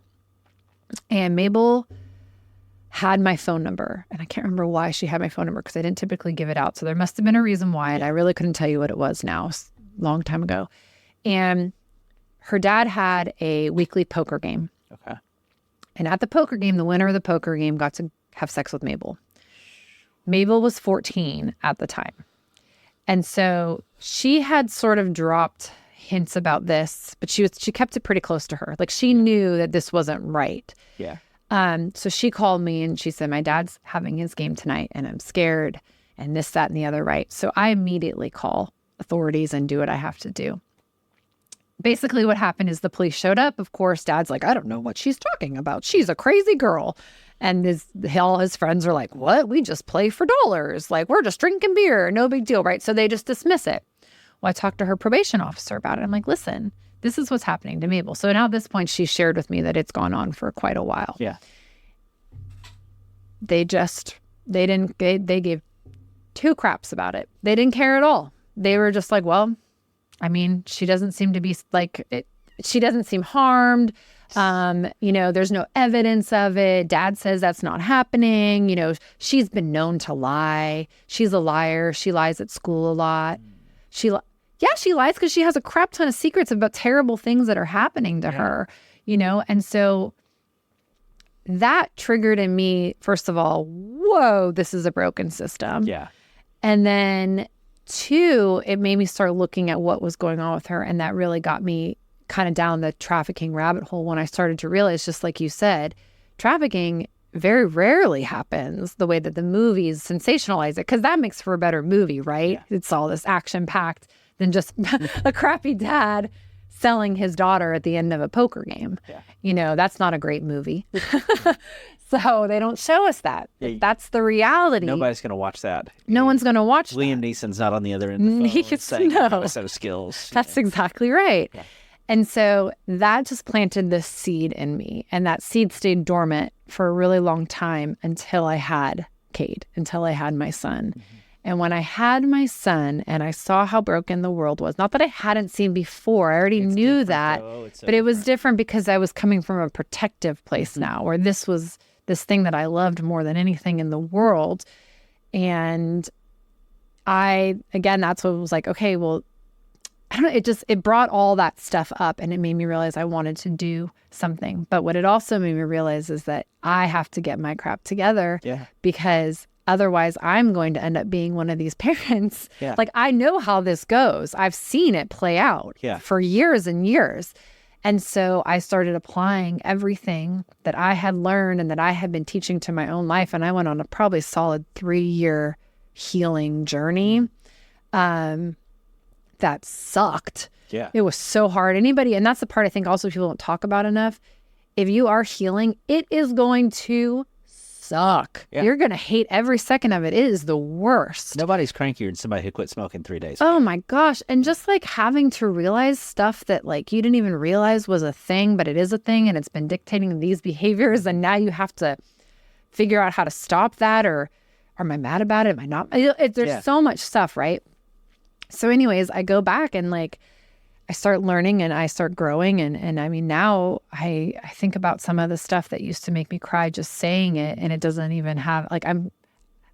And Mabel had my phone number. And I can't remember why she had my phone number because I didn't typically give it out. So there must have been a reason why. And I really couldn't tell you what it was now. It was a long time ago. And her dad had a weekly poker game. Okay. And at the poker game, the winner of the poker game got to have sex with Mabel. Mabel was 14 at the time. And so she had sort of dropped hints about this, but she kept it pretty close to her. Like she knew that this wasn't right. Yeah. So she called me and she said, my dad's having his game tonight and I'm scared and this, that, and the other, right? So I immediately call authorities and do what I have to do. Basically what happened is the police showed up. Of course, dad's like, I don't know what she's talking about. She's a crazy girl. And all his friends are like, what? We just play for dollars. Like, we're just drinking beer. No big deal, right? So they just dismiss it. Well, I talked to her probation officer about it. I'm like, listen, this is what's happening to Mabel. So now at this point, she shared with me that it's gone on for quite a while. Yeah. They gave 2 craps about it. They didn't care at all. They were just like, well, I mean, she doesn't seem to be like, she doesn't seem harmed. There's no evidence of it. Dad says that's not happening. She's been known to lie. She's a liar. She lies at school a lot. She lies because she has a crap ton of secrets about terrible things that are happening to her, and so that triggered in me, first of all, whoa, this is a broken system. Yeah. And then 2, it made me start looking at what was going on with her. And that really got me kind of down the trafficking rabbit hole when I started to realize, just like you said, trafficking very rarely happens the way that the movies sensationalize it, because that makes for a better movie, right? Yeah. It's all this action-packed than just a crappy dad selling his daughter at the end of a poker game. Yeah. That's not a great movie. So they don't show us that. Yeah, that's the reality. Nobody's going to watch that. No one's going to watch Liam Neeson's not on the other end of the phone saying, I have a set of skills. That's exactly right. Yeah. And so that just planted this seed in me. And that seed stayed dormant for a really long time until I had Cade, until I had my son. Mm-hmm. And when I had my son and I saw how broken the world was, not that I hadn't seen before, I already knew that, but it was different because I was coming from a protective place now, where this was this thing that I loved more than anything in the world. And that's what was like, okay, well, I don't know. It brought all that stuff up, and it made me realize I wanted to do something. But what it also made me realize is that I have to get my crap together, because otherwise I'm going to end up being one of these parents. Like, I know how this goes. I've seen it play out for years and years. And so I started applying everything that I had learned and that I had been teaching to my own life. And I went on a probably solid 3-year healing journey. That sucked. It was so hard. And that's the part I think also people don't talk about enough. If you are healing, it is going to suck. You're going to hate every second of it. It is the worst. Nobody's crankier than somebody who quit smoking 3 days ago. Oh my gosh. And just like having to realize stuff that like you didn't even realize was a thing, but it is a thing, and it's been dictating these behaviors. And now you have to figure out how to stop that, or am I mad about it? Am I not? There's so much stuff, right? So anyways, I go back and like, I start learning and I start growing. And I mean, now I think about some of the stuff that used to make me cry just saying it. And it doesn't even have, like, I'm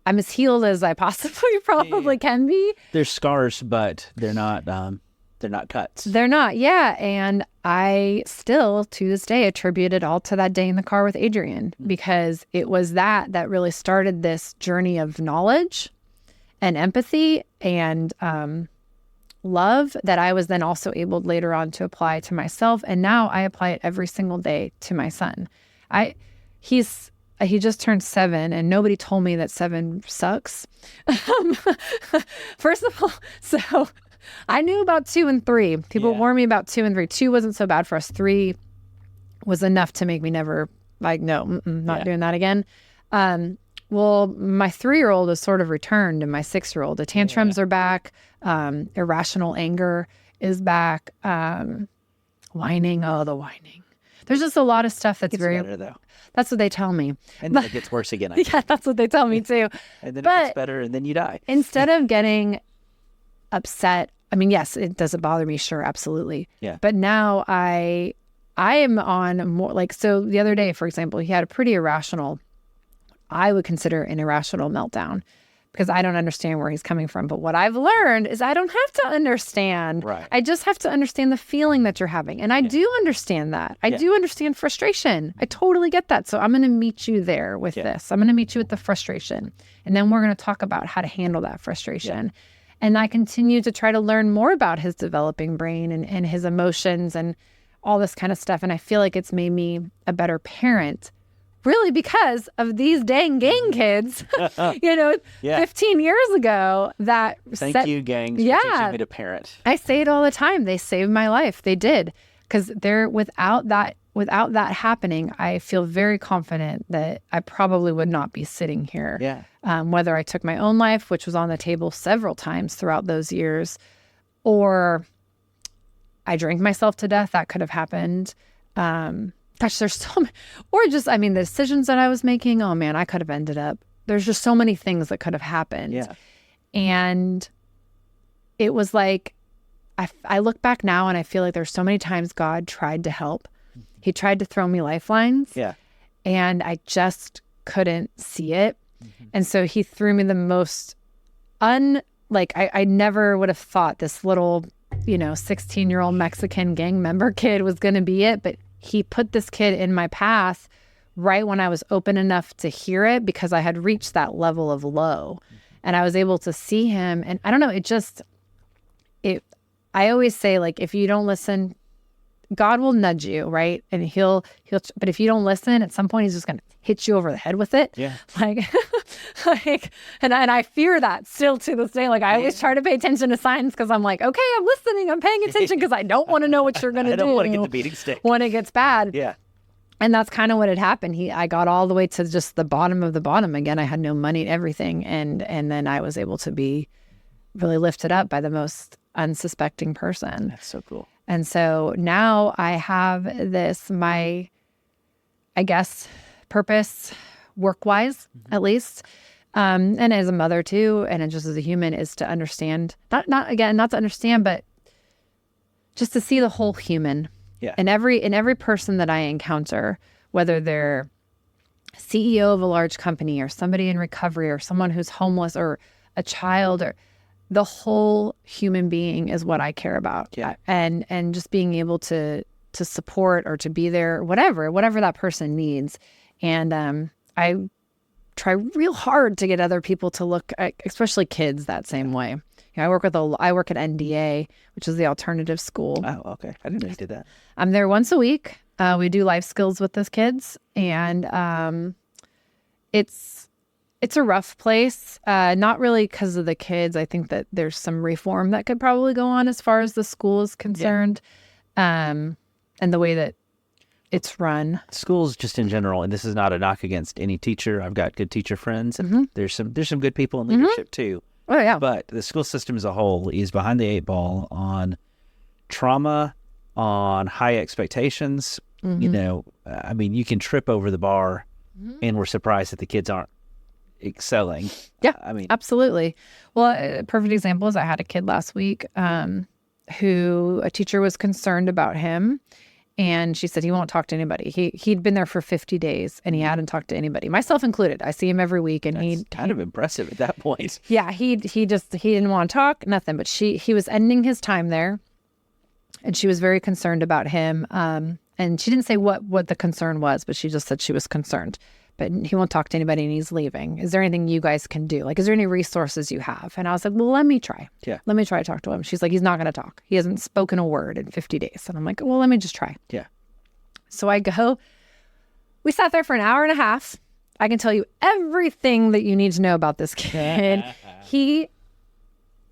as healed as I possibly probably can be. There's scars, but they're not cuts. They're not. Yeah. And I still to this day attribute it all to that day in the car with Adrian, because it was that really started this journey of knowledge and empathy and love that I was then also able later on to apply to myself. And now I apply it every single day to my son. He just turned 7, and nobody told me that 7 sucks. First of all, so I knew about 2 and 3. People warned me about 2 and 3. 2 wasn't so bad for us. 3 was enough to make me never like, no, not doing that again. Well, my 3-year-old has sort of returned, and my 6-year-old. The tantrums are back. Irrational anger is back. Whining. Oh, the whining. There's just a lot of stuff that's very better, though. That's what they tell me. And then it gets worse again. Yeah, that's what they tell me too. And then it gets better, and then you die. Instead of getting upset, I mean, yes, it doesn't bother me. Sure, absolutely. Yeah. But now I am on more like, so the other day, for example, he had a pretty irrational, I would consider an irrational meltdown, because I don't understand where he's coming from. But what I've learned is I don't have to understand. Right. I just have to understand the feeling that you're having. And I do understand that. I do understand frustration. I totally get that. So I'm going to meet you there with this. I'm going to meet you with the frustration. And then we're going to talk about how to handle that frustration. And I continue to try to learn more about his developing brain and his emotions and all this kind of stuff. And I feel like it's made me a better parent, really, because of these dang gang kids, 15 years ago that Thank you, gangs, for teaching me to parent. I say it all the time. They saved my life. They did. Because without that happening, I feel very confident that I probably would not be sitting here. Yeah. Whether I took my own life, which was on the table several times throughout those years, or I drank myself to death, that could have happened. Gosh, there's so many, or just, I mean, the decisions that I was making, oh man, I could have ended up, there's just so many things that could have happened. Yeah. And it was like, I look back now and I feel like there's so many times God tried to help. He tried to throw me lifelines. Yeah. And I just couldn't see it. And so he threw me the most I never would have thought this little, 16-year-old Mexican gang member kid was going to be it. But he put this kid in my path right when I was open enough to hear it, because I had reached that level of low and I was able to see him. And I don't know, I always say, like, if you don't listen, God will nudge you, right? And he'll, but if you don't listen, at some point he's just going to hit you over the head with it. Yeah. And I fear that still to this day. Like, I always try to pay attention to signs, because I'm like, okay, I'm listening, I'm paying attention, because I don't want to know what you're going to do. I don't want to get the beating stick when it gets bad. Yeah. And that's kind of what had happened. I got all the way to just the bottom of the bottom. Again, I had no money, everything. And then I was able to be really lifted up by the most unsuspecting person. That's so cool. And so now I have this, my, I guess, purpose, work-wise, at least, and as a mother too, and just as a human, is to understand, not to understand, but just to see the whole human. Yeah. In every person that I encounter, whether they're CEO of a large company or somebody in recovery or someone who's homeless or a child, or the whole human being is what I care about. Yeah. And just being able to support or to be there, whatever that person needs. And I try real hard to get other people to look at, especially kids, that same way. You know, I work at NDA, which is the alternative school. Oh, okay. I didn't know you did that. I'm there once a week. We do life skills with those kids, and it's a rough place. Not really because of the kids. I think that there's some reform that could probably go on as far as the school is concerned, and the way that it's run. Schools just in general, and this is not a knock against any teacher. I've got good teacher friends, and there's some good people in leadership too. Oh yeah. But the school system as a whole is behind the 8 ball on trauma, on high expectations. You know, I mean, you can trip over the bar, and we're surprised that the kids aren't excelling. Yeah, I mean, absolutely. Well, a perfect example is I had a kid last week who a teacher was concerned about him. And she said he won't talk to anybody. He'd been there for 50 days and he hadn't talked to anybody, myself included. I see him every week, and that's kind of impressive at that point. Yeah, he didn't want to talk, nothing. But he was ending his time there, and she was very concerned about him. And she didn't say what the concern was, but she just said she was concerned. But he won't talk to anybody and he's leaving. Is there anything you guys can do? Like, is there any resources you have? And I was like, well, let me try. Yeah. Let me try to talk to him. She's like, he's not going to talk. He hasn't spoken a word in 50 days. And I'm like, well, let me just try. Yeah. So I go, we sat there for an hour and a half. I can tell you everything that you need to know about this kid. He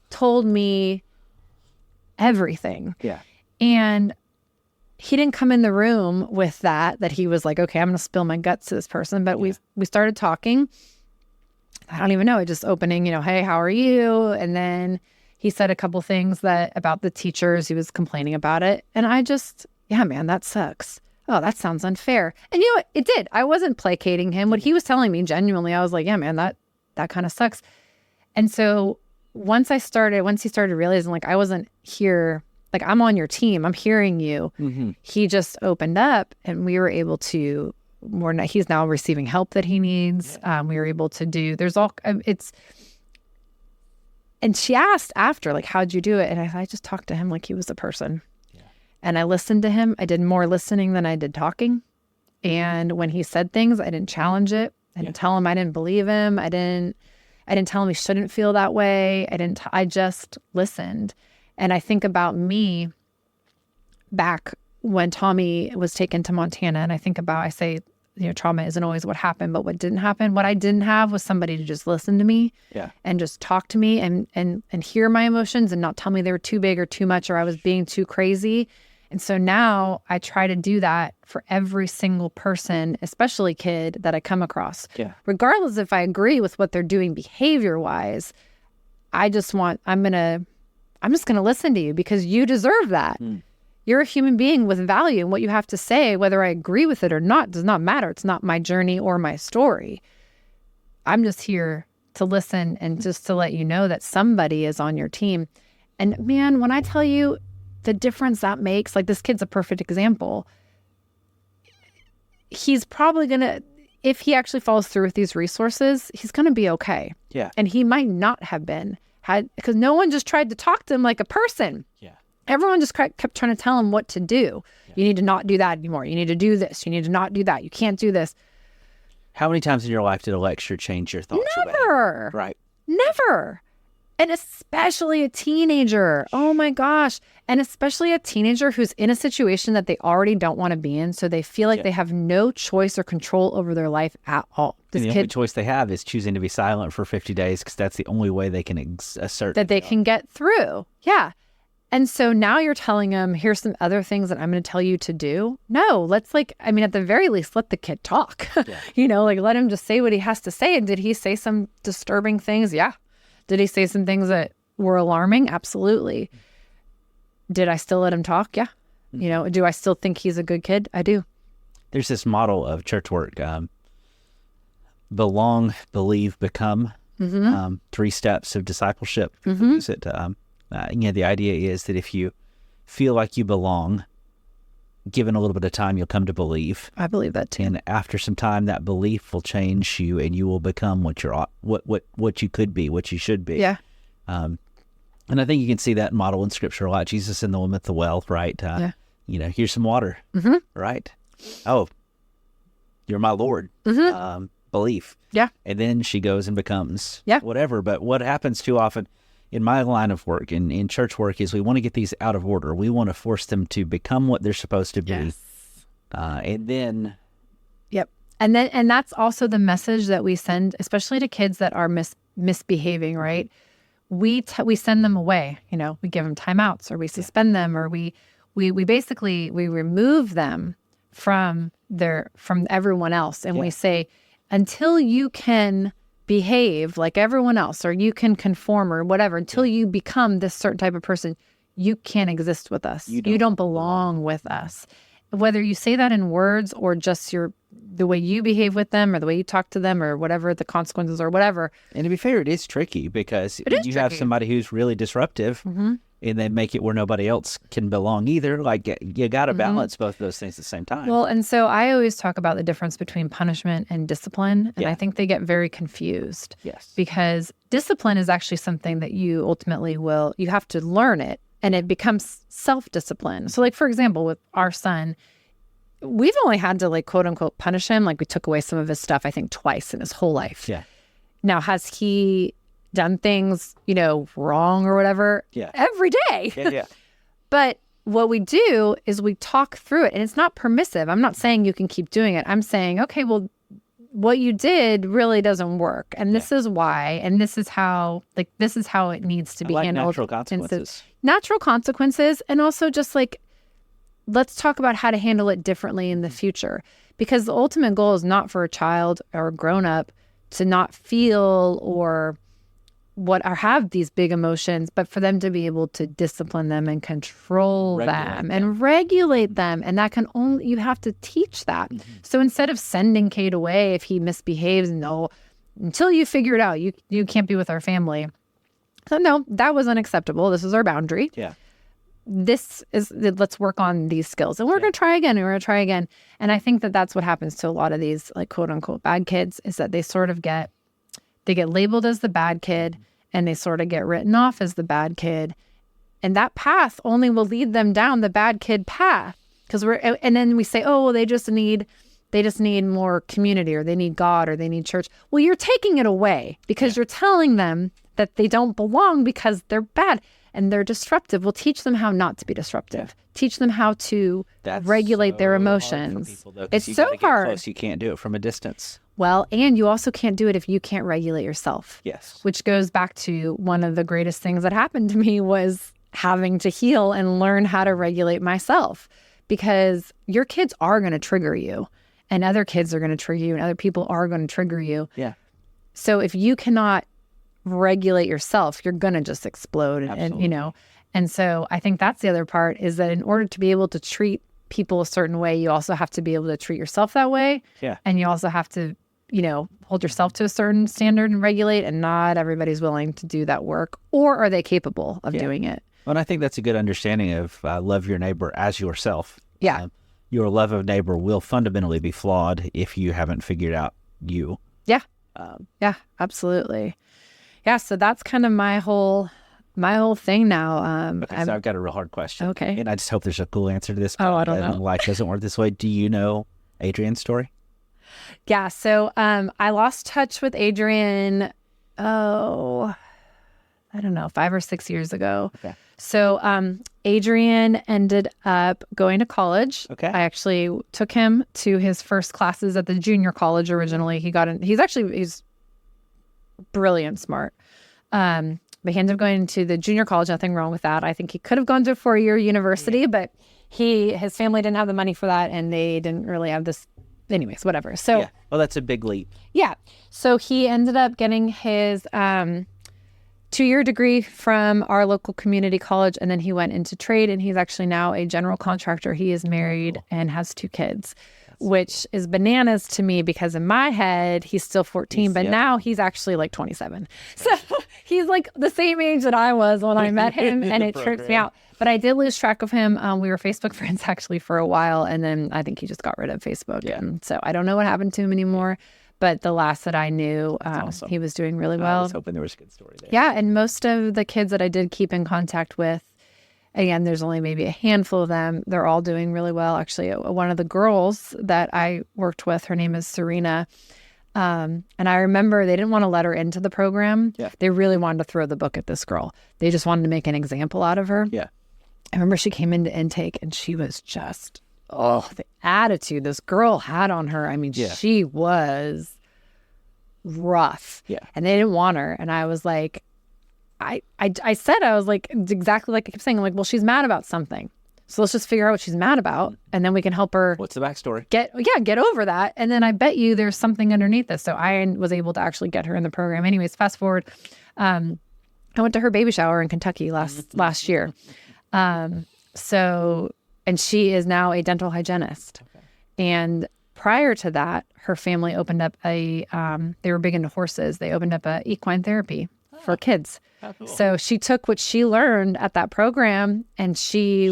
told me everything. Yeah. And he didn't come in the room with that he was like, okay, I'm going to spill my guts to this person. But we started talking. I don't even know. It just opening, hey, how are you? And then he said a couple things about the teachers. He was complaining about it. And I just, yeah, man, that sucks. Oh, that sounds unfair. And you know what? It did. I wasn't placating him. What he was telling me, genuinely, I was like, yeah, man, that kind of sucks. And so once he started realizing, like, I wasn't here, like, I'm on your team, I'm hearing you. He just opened up, and we were able to he's now receiving help that he needs. We were able to do, and she asked after, like, how'd you do it? And I just talked to him like he was a person. Yeah. And I listened to him. I did more listening than I did talking. And when he said things, I didn't challenge it. I didn't tell him I didn't believe him. I didn't tell him he shouldn't feel that way. I just listened. And I think about me back when Tommy was taken to Montana, and I say, trauma isn't always what happened, but what didn't happen. What I didn't have was somebody to just listen to me and just talk to me and hear my emotions and not tell me they were too big or too much or I was being too crazy. And so now I try to do that for every single person, especially kid, that I come across. Yeah. Regardless if I agree with what they're doing behavior-wise, I'm just going to listen to you because you deserve that. You're a human being with value, and what you have to say, whether I agree with it or not, does not matter. It's not my journey or my story. I'm just here to listen and just to let you know that somebody is on your team. And man, when I tell you the difference that makes, like, this kid's a perfect example. He's probably going to, if he actually follows through with these resources, he's going to be okay. Yeah. And he might not have been because no one just tried to talk to him like a person. Yeah. Everyone just kept trying to tell him what to do. Yeah. You need to not do that anymore. You need to do this. You need to not do that. You can't do this. How many times in your life did a lecture change your thoughts? Never. Right. Never. And especially a teenager. Oh my gosh. And especially a teenager who's in a situation that they already don't want to be in. So they feel like they have no choice or control over their life at all. The only choice they have is choosing to be silent for 50 days because that's the only way they can assert that they can get through. Yeah. And so now you're telling them, here's some other things that I'm going to tell you to do. No, let's at the very least, let the kid talk. Yeah. Let him just say what he has to say. And did he say some disturbing things? Yeah. Did he say some things that were alarming? Absolutely. Did I still let him talk? Yeah. Mm-hmm. Do I still think he's a good kid? I do. There's this model of church work, belong, believe, become, 3 steps of discipleship. People use it. The idea is that if you feel like you belong, given a little bit of time, you'll come to believe. I believe that too. And after some time, that belief will change you, and you will become what you could be, what you should be. Yeah. And I think you can see that model in Scripture a lot. Jesus and the woman at the well, right? Here's some water, right? Oh, you're my Lord. Belief. Yeah. And then she goes and becomes whatever. But what happens too often in my line of work, in church work, is we want to get these out of order. We want to force them to become what they're supposed to be. Yes. And then... Yep. And that's also the message that we send, especially to kids that are misbehaving, right? We send them away. We give them timeouts, or we suspend them, or we basically remove them from everyone else, and we say, until you can behave like everyone else, or you can conform, or whatever, until you become this certain type of person, you can't exist with us. You don't belong with us. Whether you say that in words, or just the way you behave with them, or the way you talk to them, or whatever the consequences, or whatever. And to be fair, it is tricky, because you have somebody who's really disruptive, and they make it where nobody else can belong either. Like, you got to balance both of those things at the same time. Well, and so I always talk about the difference between punishment and discipline. And I think they get very confused. Yes. Because discipline is actually something that you ultimately you have to learn it, and it becomes self-discipline. So, like, for example, with our son, we've only had to, like, quote unquote, punish him. Like, we took away some of his stuff, I think, twice in his whole life. Yeah. Now, has he done things, wrong or whatever? Yeah. Every day. Yeah. But what we do is we talk through it, and it's not permissive. I'm not saying you can keep doing it. I'm saying, okay, well, what you did really doesn't work, and this is why, and this is how it needs to be handled. Natural consequences. Natural consequences, and also just like, let's talk about how to handle it differently in the future, because the ultimate goal is not for a child or a grown-up to not feel or have these big emotions, but for them to be able to discipline them and control them and regulate them. And that you have to teach that. So instead of sending Kate away if he misbehaves, until you figure it out, you can't be with our family. So no, that was unacceptable. This is our boundary. Yeah. Let's work on these skills, and we're going to try again, and we're going to try again. And I think that that's what happens to a lot of these, like, quote unquote, bad kids, is that they sort of get labeled as the bad kid, and they sort of get written off as the bad kid. And that path only will lead them down the bad kid path, and then we say, oh, well, they just need more community, or they need God, or they need church. Well, you're taking it away, because you're telling them that they don't belong because they're bad and they're disruptive. We'll teach them how not to be disruptive. Teach them how to regulate their emotions. Hard for people, though, it's you so gotta get hard. Close. You can't do it from a distance. Well, and you also can't do it if you can't regulate yourself. Yes. Which goes back to one of the greatest things that happened to me was having to heal and learn how to regulate myself, because your kids are going to trigger you, and other kids are going to trigger you, and other people are going to trigger you. Yeah. So if you cannot regulate yourself, you're going to just explode. And so I think that's the other part, is that in order to be able to treat people a certain way, you also have to be able to treat yourself that way. Yeah. And you also have to, hold yourself to a certain standard and regulate, and not everybody's willing to do that work, or are they capable of doing it? Well, and I think that's a good understanding of love your neighbor as yourself. Yeah. Your love of neighbor will fundamentally be flawed if you haven't figured out you. Yeah. Yeah, absolutely. Yeah. So that's kind of my whole thing now. So I've got a real hard question. Okay. And I just hope there's a cool answer to this. Oh, I don't know. Life doesn't work this way. Do you know Adrian's story? Yeah. So I lost touch with Adrian, I don't know, 5 or 6 years ago. Okay. So Adrian ended up going to college. Okay. I actually took him to his first classes at the junior college originally. He's brilliant, smart. But he ended up going to the junior college. Nothing wrong with that. I think he could have gone to a 4-year university, but his family didn't have the money for that, and they didn't really have this. Anyways, whatever. So, yeah. Well, that's a big leap. Yeah. So he ended up getting his 2-year degree from our local community college, and then he went into trade, and he's actually now a general contractor. He is married and has 2 kids, which is bananas to me, because in my head, he's still 14, but now he's actually like 27. So He's like the same age that I was when I met him, and it trips me out. But I did lose track of him. We were Facebook friends actually for a while, and then I think he just got rid of Facebook. Yeah. And so I don't know what happened to him anymore. But the last that I knew, awesome. he was doing really well. I was hoping there was a good story there. Yeah, and most of the kids that I did keep in contact with, again, there's only maybe a handful of them. They're all doing really well. Actually, one of the girls that I worked with, her name is Serena. And I remember they didn't want to let her into the program. Yeah. They really wanted to throw the book at this girl. They just wanted to make an example out of her. Yeah. I remember she came into intake and she was just, the attitude this girl had on her. I mean, she was rough. Yeah. And they didn't want her. And I was like, I said, I was like, exactly like I kept saying, I'm like, well, she's mad about something. So let's just figure out what she's mad about. And then we can help her. What's the backstory? Get over that. And then I bet you there's something underneath this. So I was able to actually get her in the program. Anyways, fast forward. I went to her baby shower in Kentucky last year. So, and she is now a dental hygienist. Okay. And prior to that, her family opened up they were big into horses. They opened up a equine therapy for kids. Cool. So she took what she learned at that program and she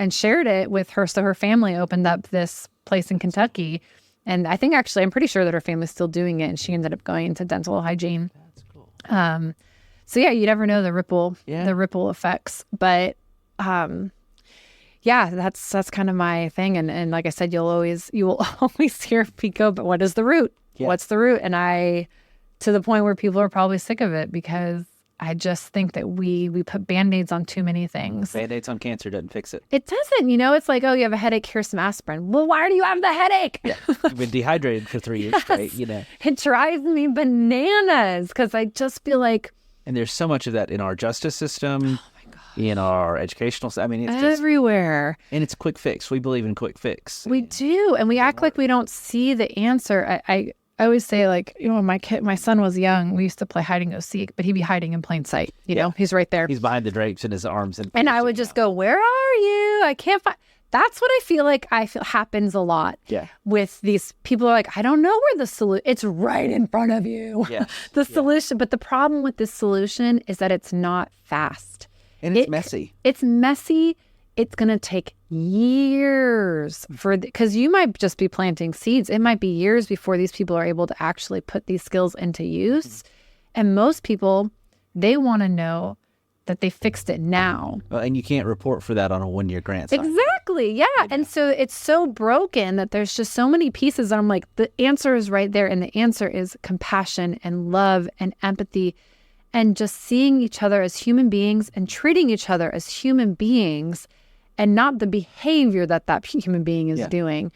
shared it with her. So her family opened up this place in Kentucky. And I think actually, I'm pretty sure that her family's still doing it. And she ended up going into dental hygiene. That's cool. So yeah, you never know the ripple effects. But that's kind of my thing. And like I said, you will always hear Pico, but what is the root? Yeah. What's the root? And to the point where people are probably sick of it because I just think that we put Band-Aids on too many things. Band-Aids on cancer doesn't fix it. It doesn't. It's like, oh, you have a headache, here's some aspirin. Well, why do you have the headache? Yeah. You've been dehydrated for 3 years straight, It drives me bananas because I just feel like... And there's so much of that in our justice system, in our educational... I mean, it's everywhere. And it's quick fix. We believe in quick fix. We do. And we act like we don't see the answer. I always say, like, when my son was young, we used to play hide and go seek, but he'd be hiding in plain sight. You know, he's right there. He's behind the drapes in his arms. And I would just go, where are you? I can't find. That's what I feel happens a lot with these people are like, I don't know where the solution, it's right in front of you. Yeah. The solution. But the problem with this solution is that it's not fast. And it's messy. It's messy. It's going to take years because you might just be planting seeds. It might be years before these people are able to actually put these skills into use. Mm-hmm. And most people, they want to know that they fixed it now. Well, and you can't report for that on a 1-year grant cycle. Exactly. Yeah. And so it's so broken that there's just so many pieces. And I'm like, the answer is right there. And the answer is compassion and love and empathy and just seeing each other as human beings and treating each other as human beings and not the behavior that human being is doing.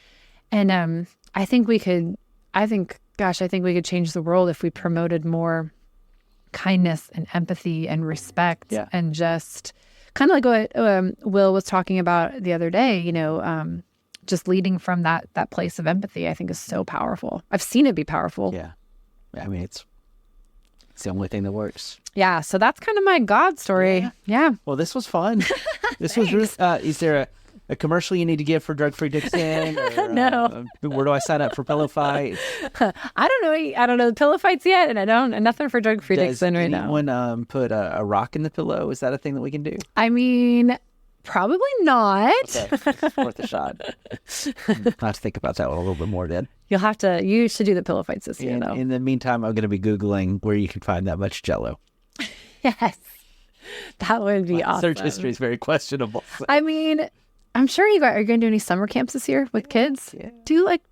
And I think we could change the world if we promoted more kindness and empathy and respect and just kind of like what Will was talking about the other day, just leading from that place of empathy, I think is so powerful. I've seen it be powerful. Yeah. I mean, it's the only thing that works. Yeah. So that's kind of my God story. Yeah. Well, this was fun. This was really, is there a commercial you need to give for Drug Free Dixon? Or, no. Where do I sign up for pillow fights? I don't know. I don't know the pillow fights yet, and nothing for Drug Free Dixon right now. Does anyone put a rock in the pillow? Is that a thing that we can do? I mean, probably not. Okay. Worth a shot. I'll have to think about that one a little bit more, then. You should do the pillow fights this year, though. In the meantime, I'm going to be Googling where you can find that much Jell-O. Yes. That would be awesome. Search history is very questionable. So. I mean, I'm sure are you going to do any summer camps this year with kids? Yeah.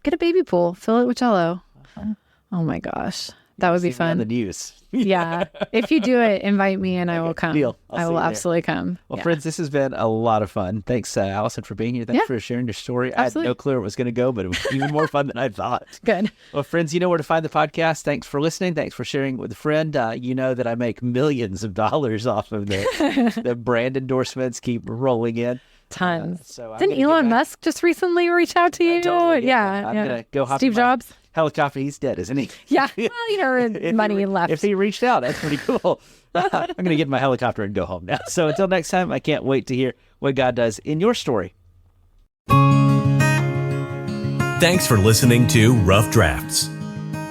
Get a baby pool, fill it with Jell-O. Uh-huh. Oh my gosh. That would be fun. On the news. Yeah. If you do it, invite me and I will come. Deal. I will absolutely come. Well, friends, this has been a lot of fun. Thanks, Allison, for being here. Thanks for sharing your story. Absolutely. I had no clue where it was going to go, but it was even more fun than I thought. Good. Well, friends, you know where to find the podcast. Thanks for listening. Thanks for sharing with a friend. You know that I make millions of dollars off of the brand endorsements keep rolling in. Tons. Didn't Elon Musk just recently reach out to you? Totally, yeah. I'm going to go hop Steve Jobs? Helicopter. He's dead, isn't he? Yeah. Well, money left. If he reached out, that's pretty cool. I'm going to get in my helicopter and go home now. So until next time, I can't wait to hear what God does in your story. Thanks for listening to Rough Drafts.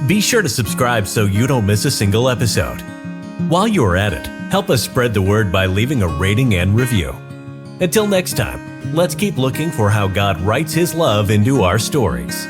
Be sure to subscribe so you don't miss a single episode. While you are at it, help us spread the word by leaving a rating and review. Until next time, let's keep looking for how God writes His love into our stories.